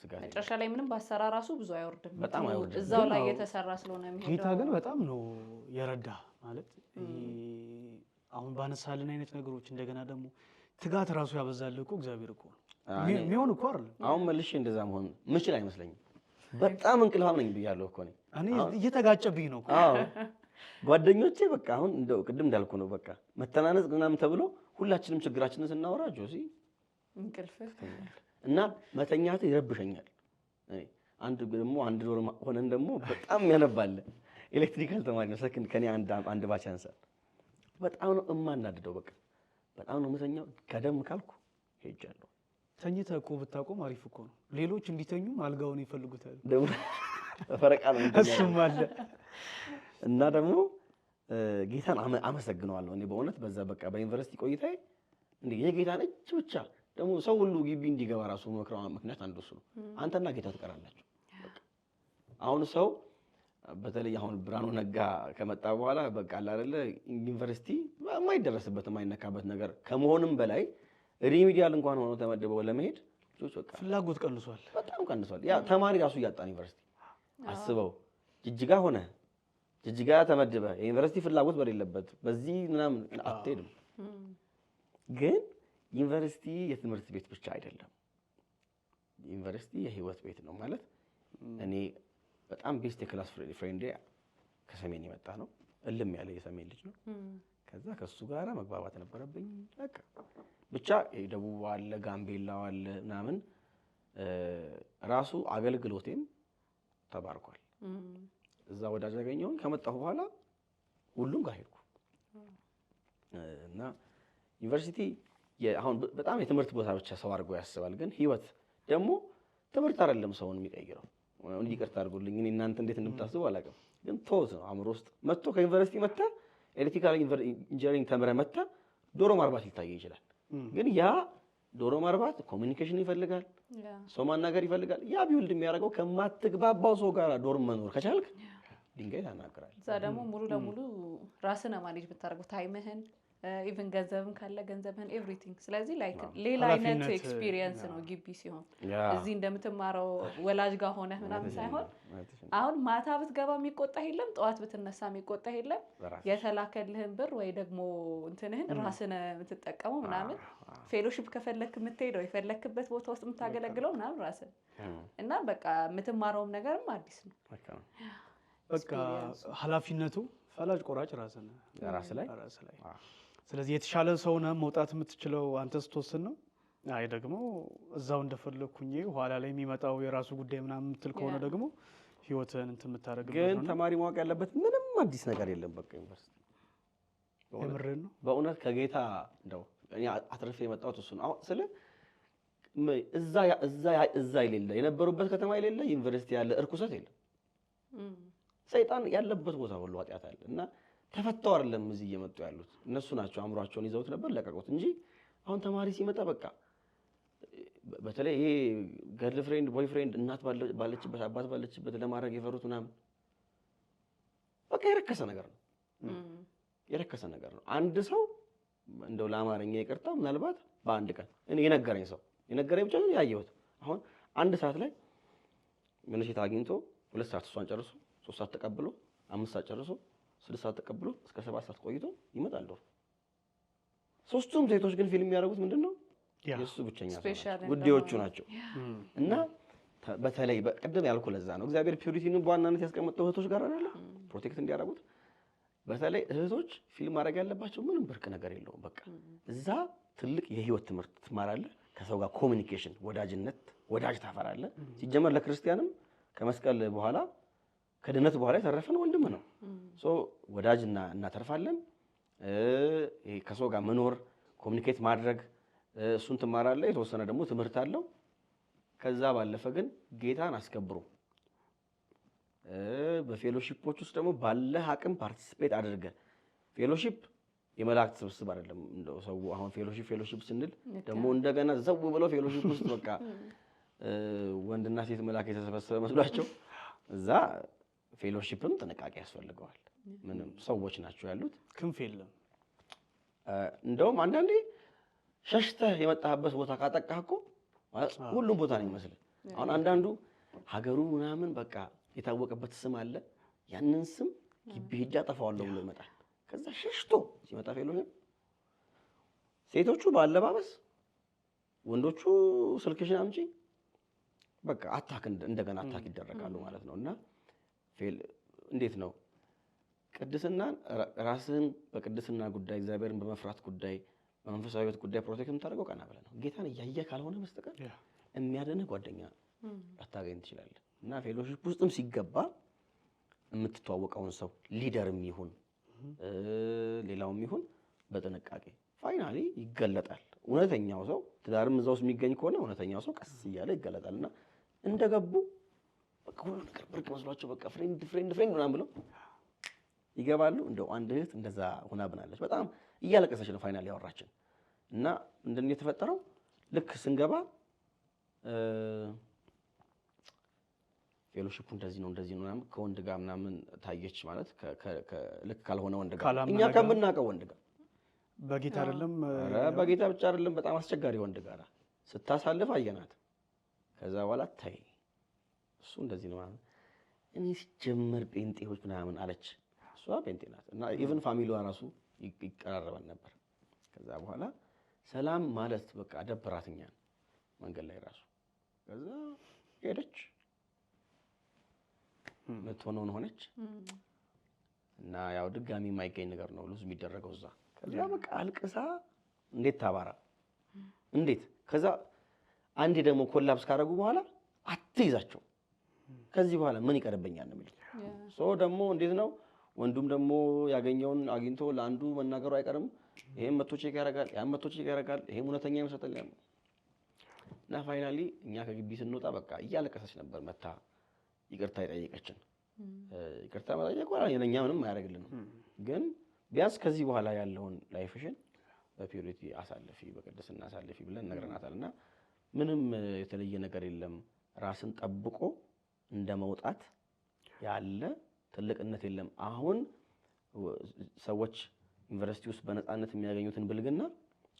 ስጋት መጨረሻ ላይ ምንም ባሰራ ራሱ ብዙ አይወርድም። በጣም አይወርድም። እዛው ላይ የተሰራ ስለሆነ የሚሄደው ጌታ ግን በጣም ነው የረዳ ማለት አሁን ባነሳልን አይነት ነገሮች እንደገና ደግሞ ትጋት ራሱ ያበዛልህ እኮ እግዚአብሔር እኮ ነው የሚሆን እኮ አይደለም። አሁን መልሼ እንደዛ መሆን ምችል አይመስለኝም። በጣም እንቅልፋም ነኝ ብያለሁ እኮ እኔ እየተጋጨብኝ ነው። አዎ ጓደኞቼ በቃ አሁን እንደው ቅድም እንዳልኩ ነው በቃ መተናነጽ ምናምን ተብሎ ሁላችንም ችግራችንን ስናወራ ጆሲ እንቅልፍ እና መተኛት ይረብሸኛል። አንድ ደግሞ አንድ ዶር ሆነን ደግሞ በጣም ያነባል። ኤሌክትሪካል ተማሪ ነው ሰከንድ ከኔ አንድ ባች ያንሳል። በጣም ነው እማናድደው። በቃ በጣም ነው የምተኛው። ቀደም ካልኩ ሄጃለሁ። ተኝተህ እኮ ብታቆም አሪፍ እኮ ነው። ሌሎች እንዲተኙ አልጋውን ይፈልጉታል። ደግሞ ፈረቃ ነው እሱም አለ እና ደግሞ ጌታን አመሰግነዋለሁ። እኔ በእውነት በዛ በቃ በዩኒቨርሲቲ ቆይታዬ እንዴ የጌታን እጅ ብቻ ደግሞ ሰው ሁሉ ግቢ እንዲገባ ራሱ መክራው ምክንያት አንዱ እሱ ነው። አንተና ጌታ ትቀራላችሁ። አሁን ሰው በተለይ አሁን ብርሃኑ ነጋ ከመጣ በኋላ በቃ አለ አይደለ ዩኒቨርሲቲ የማይደረስበት የማይነካበት ነገር ከመሆንም በላይ ሪሚዲያል እንኳን ሆኖ ተመደበው ለመሄድ ልጆች በቃ ፍላጎት ቀንሷል፣ በጣም ቀንሷል። ያ ተማሪ ራሱ እያጣን ዩኒቨርሲቲ አስበው ጅጅጋ ሆነ ጅጅጋ ተመደበ የዩኒቨርሲቲ ፍላጎት በሌለበት በዚህ ምናምን አትሄድም። ግን ዩኒቨርሲቲ የትምህርት ቤት ብቻ አይደለም። ዩኒቨርሲቲ የህይወት ቤት ነው ማለት እኔ በጣም ቤስት የክላስ ፍሬንዴ ከሰሜን የመጣ ነው። እልም ያለ የሰሜን ልጅ ነው። ከዛ ከሱ ጋር መግባባት ነበረብኝ። በቃ ብቻ ደቡብ አለ ጋምቤላው አለ ምናምን ራሱ አገልግሎቴም ተባርኳል። እዛ ወዳጅ ያገኘውን ከመጣሁ በኋላ ሁሉም ጋር ሄድኩ እና ዩኒቨርሲቲ አሁን በጣም የትምህርት ቦታ ብቻ ሰው አድርጎ ያስባል። ግን ህይወት ደግሞ ትምህርት አይደለም ሰውን የሚቀይረው። ይቅርታ አድርጉልኝ እኔ እናንተ እንዴት እንደምታስቡ አላውቅም። ግን ቶት ነው አእምሮ ውስጥ መጥቶ ከዩኒቨርሲቲ መጣ ኤሌክትሪካል ኢንጂነሪንግ ተምረህ መጣ ዶሮ ማርባት ሊታይ ይችላል። ግን ያ ዶሮ ማርባት ኮሚኒኬሽን ይፈልጋል፣ ሰው ማናገር ይፈልጋል። ያ ቢውልድ የሚያደርገው ከማትግባባው ሰው ጋር ዶርም መኖር ከቻልክ ድንጋይ ታናግራለህ። እዛ ደግሞ ሙሉ ለሙሉ ራስህን ማኔጅ ብታደርገው ታይምህን ኢቭን ገንዘብም ካለ ገንዘብህን ኤቭሪቲንግ። ስለዚህ ላይክ ሌላ አይነት ኃላፊነት፣ ኤክስፒሪየንስ ነው ግቢ ሲሆን ያ እዚህ እንደምትማረው ወላጅ ጋር ሆነህ ምናምን ሳይሆን አሁን ማታ ብትገባ የሚቆጣ የለም፣ ጠዋት ብትነሳ የሚቆጣ የለም። የተላከልህን ብር ወይ ደግሞ እንትንህን ራስን የምትጠቀመው ምናምን ፌሎሺፕ ከፈለክ የምትሄደው የፈለክበት ቦታ ውስጥ የምታገለግለው ምናምን ራስን እና በቃ የምትማረውም ነገርም አዲስ ነው። በቃ ኃላፊነቱ ፈላጭ ቆራጭ ራስን ራስ ላይ ስለዚህ የተሻለ ሰው ነህ መውጣት የምትችለው አንተ ስትወስን ነው። አይ ደግሞ እዛው እንደፈለኩኝ ኋላ ላይ የሚመጣው የራሱ ጉዳይ ምናምን የምትል ከሆነ ደግሞ ህይወትን እንትን የምታደርግበት ግን ነው። ተማሪ ማወቅ ያለበት ምንም አዲስ ነገር የለም። በቃ ዩኒቨርሲቲ የምሬን ነው በእውነት ከጌታ እንደው እኔ አትርፌ የመጣሁት እሱ ነው። አሁን ስለ እዛ የሌለ የነበሩበት ከተማ የሌለ ዩኒቨርሲቲ ያለ እርኩሰት የለም። ሰይጣን ያለበት ቦታ ሁሉ ኃጢአት አለ እና ተፈተው አይደለም እዚህ እየመጡ ያሉት እነሱ ናቸው። አእምሯቸውን ይዘውት ነበር ለቀቁት እንጂ አሁን ተማሪ ሲመጣ በቃ በተለይ ይሄ ገርል ፍሬንድ ቦይ ፍሬንድ እናት ባለችበት አባት ባለችበት ለማድረግ የፈሩት ምናምን በቃ የረከሰ ነገር ነው። የረከሰ ነገር ነው። አንድ ሰው እንደው ለአማርኛ ይቅርታ ምናልባት በአንድ ቀን እኔ የነገረኝ ብቻ ነው ያየሁት። አሁን አንድ ሰዓት ላይ ምን ሴት አግኝቶ 2 ሰዓት እሷን ጨርሶ 3 ሰዓት ተቀብሎ 5 ሰዓት ጨርሶ 6 ሰዓት ተቀብሎ እስከ 7 ሰዓት ቆይቶ ይመጣል። ሶስቱም ሴቶች ግን ፊልም የሚያደርጉት ምንድነው? የሱ ብቸኛ ጉዳዮቹ ናቸው። እና በተለይ በቀደም ያልኩ ለዛ ነው እግዚአብሔር ፒዩሪቲን በዋናነት ያስቀመጠው እህቶች ጋር አይደለ ፕሮቴክት እንዲያደርጉት። በተለይ እህቶች ፊልም ማድረግ ያለባቸው ምንም ብርቅ ነገር የለውም። በቃ እዛ ትልቅ የህይወት ትምህርት ትማራለህ። ከሰው ጋር ኮሚኒኬሽን፣ ወዳጅ ታፈራለህ። ሲጀመር ለክርስቲያንም ከመስቀል በኋላ ከድነት በኋላ የተረፈን ወንድም ነው። ወዳጅ እናተርፋለን። ከሰው ጋር መኖር፣ ኮሚኒኬት ማድረግ እሱን ትማራለህ። የተወሰነ ደግሞ ትምህርት አለው። ከዛ ባለፈ ግን ጌታን አስከብሩ። በፌሎሺፖች ውስጥ ደግሞ ባለህ አቅም ፓርቲሲፔት አድርገህ ፌሎሺፕ የመላእክት ስብስብ አይደለም። እንደው ሰው አሁን ፌሎሺፕ ስንል ደግሞ እንደገና ዘው ብለው ፌሎሺፕ ውስጥ በቃ ወንድና ሴት መልአክ የተሰበሰበ መስሏቸው እዛ ፌሎሺፕም ጥንቃቄ ያስፈልገዋል። ምንም ሰዎች ናቸው ያሉት፣ ክንፍ የለም። እንደውም አንዳንዴ ሸሽተህ የመጣህበት ቦታ ካጠቃህ እኮ ሁሉም ቦታ ነው የሚመስልህ። አሁን አንዳንዱ ሀገሩ ምናምን በቃ የታወቀበት ስም አለ። ያንን ስም ግቢ ሄጄ አጠፋዋለሁ ብሎ ይመጣል። ከዛ ሸሽቶ ሲመጣ ፌሎሺፕ ሴቶቹ በአለባበስ ወንዶቹ ስልክሽን አምጪ በቃ እንደገና አታክ ይደረጋሉ ማለት ነው። እና እንዴት ነው ቅድስናን ራስህን በቅድስና ጉዳይ እግዚአብሔርን በመፍራት ጉዳይ በመንፈሳዊ ሕይወት ጉዳይ ፕሮቴክት የምታደርገው ቀና ብለህ ነው። ጌታን እያየህ ካልሆነ በስተቀር የሚያድንህ ጓደኛ ላታገኝ ትችላለህ። እና ፌሎሺፕ ውስጥም ሲገባ የምትተዋወቀውን ሰው ሊደርም ይሁን ሌላውም ይሁን በጥንቃቄ ፋይናሊ ይገለጣል። እውነተኛው ሰው ትዳርም እዛ ውስጥ የሚገኝ ከሆነ እውነተኛው ሰው ቀስ እያለ ይገለጣል። እና እንደገቡ በቃ ሁሉ ነገር ብርቅ መስሏቸው በቃ ፍሬንድ ምናምን ብለው ይገባሉ። እንደው አንድ እህት እንደዛ ሆና ብናለች። በጣም እያለቀሰች ነው ፋይናሊ ያወራችን። እና ምንድን ነው የተፈጠረው? ልክ ስንገባ ፌሎሺፑ እንደዚህ ነው ምናምን ከወንድ ጋር ምናምን ታየች ማለት ልክ ካልሆነ ወንድ ጋር እኛ ከምናውቀው ወንድ ጋር በጌታ አይደለም። ኧረ በጌታ ብቻ አይደለም፣ በጣም አስቸጋሪ ወንድ ጋር ስታሳልፍ አየናት። ከዛ በኋላ ታይ እሱ እንደዚህ ነው ማለት እኔ ሲጀመር ጴንጤዎች ምናምን አለች። እሷ ጴንጤ ናት እና ኢቭን ፋሚሊዋ ራሱ ይቀራረባል ነበር። ከዛ በኋላ ሰላም ማለት በቃ ደብራትኛ መንገድ ላይ ራሱ ከዛ ሄደች ምትሆነውን ሆነች እና ያው ድጋሚ የማይገኝ ነገር ነው ሉዝ የሚደረገው እዛ። ከዛ በቃ አልቅሳ እንዴት ታባራ እንዴት። ከዛ አንዴ ደግሞ ኮላፕስ ካደረጉ በኋላ አትይዛቸው። ከዚህ በኋላ ምን ይቀርበኛል ነው የሚሉት። ደግሞ እንዴት ነው ወንዱም ደግሞ ያገኘውን አግኝቶ ለአንዱ መናገሩ አይቀርም። ይሄም መቶ ቼክ ያደርጋል፣ ያም መቶ ቼክ ያደርጋል። ይሄም እውነተኛ ይመስላል ያም እና ፋይናሊ እኛ ከግቢ ስንወጣ በቃ እያለቀሰች ነበር መታ ይቅርታ የጠየቀችን። ይቅርታ መጠየቅ የእኛ ምንም አያደርግልንም፣ ግን ቢያንስ ከዚህ በኋላ ያለውን ላይፍሽን በፒዩሪቲ አሳልፊ፣ በቅድስና አሳልፊ ብለን ነግረናታል። እና ምንም የተለየ ነገር የለም። ራስን ጠብቆ እንደ መውጣት ያለ ትልቅነት የለም። አሁን ሰዎች ዩኒቨርሲቲ ውስጥ በነፃነት የሚያገኙትን ብልግና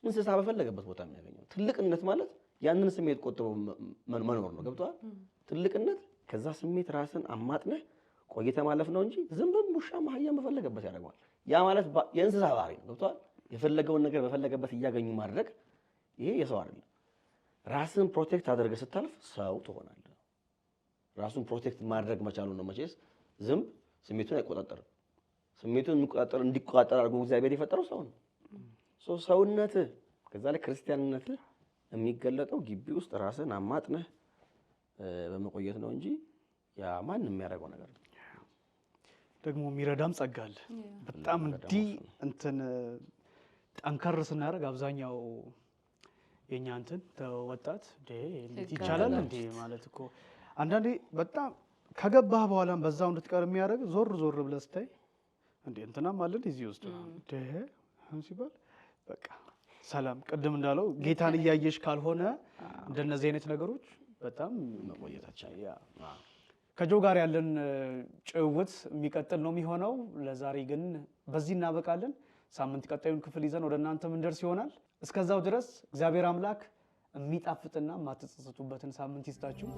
እንስሳ በፈለገበት ቦታ የሚያገኘው። ትልቅነት ማለት ያንን ስሜት ቆጥቦ መኖር ነው። ገብቶሃል? ትልቅነት ከዛ ስሜት ራስን አማጥነህ ቆይተ ማለፍ ነው እንጂ ዝንብም ውሻም አህያም በፈለገበት ያደርገዋል። ያ ማለት የእንስሳ ባህሪ ነው። ገብቶሃል? የፈለገውን ነገር በፈለገበት እያገኙ ማድረግ ይሄ የሰው አይደለም። ራስን ፕሮቴክት አድርገህ ስታልፍ ሰው ትሆናለህ። ራሱን ፕሮቴክት ማድረግ መቻሉ ነው። መቼስ ዝንብ ስሜቱን አይቆጣጠርም። ስሜቱን እንዲቆጣጠር አድርጎ እግዚአብሔር የፈጠረው ሰው ነው። ሰውነትህ ከዛ ላይ ክርስቲያንነትህ የሚገለጠው ግቢ ውስጥ ራስን አማጥነህ በመቆየት ነው እንጂ ያ ማንም የሚያደርገው ነገር ነው። ደግሞ የሚረዳም ጸጋ አለ። በጣም እንዲህ እንትን ጠንከር ስናደርግ አብዛኛው የኛ እንትን ወጣት እንዴት ይቻላል እንዴ ማለት እኮ አንዳንዴ በጣም ከገባህ በኋላም በዛው እንድትቀር የሚያደርግ ዞር ዞር ብለህ ስታይ እንዴ እንትናም አለን እዚህ ውስጥ ሲባል በቃ ሰላም። ቅድም እንዳለው ጌታን እያየሽ ካልሆነ እንደነዚህ አይነት ነገሮች በጣም መቆየታችን ከጆ ጋር ያለን ጭውውት የሚቀጥል ነው የሚሆነው። ለዛሬ ግን በዚህ እናበቃለን። ሳምንት ቀጣዩን ክፍል ይዘን ወደ እናንተ ምንደርስ ይሆናል። እስከዛው ድረስ እግዚአብሔር አምላክ የሚጣፍጥና የማትጸጸቱበትን ሳምንት ይስጣችሁ።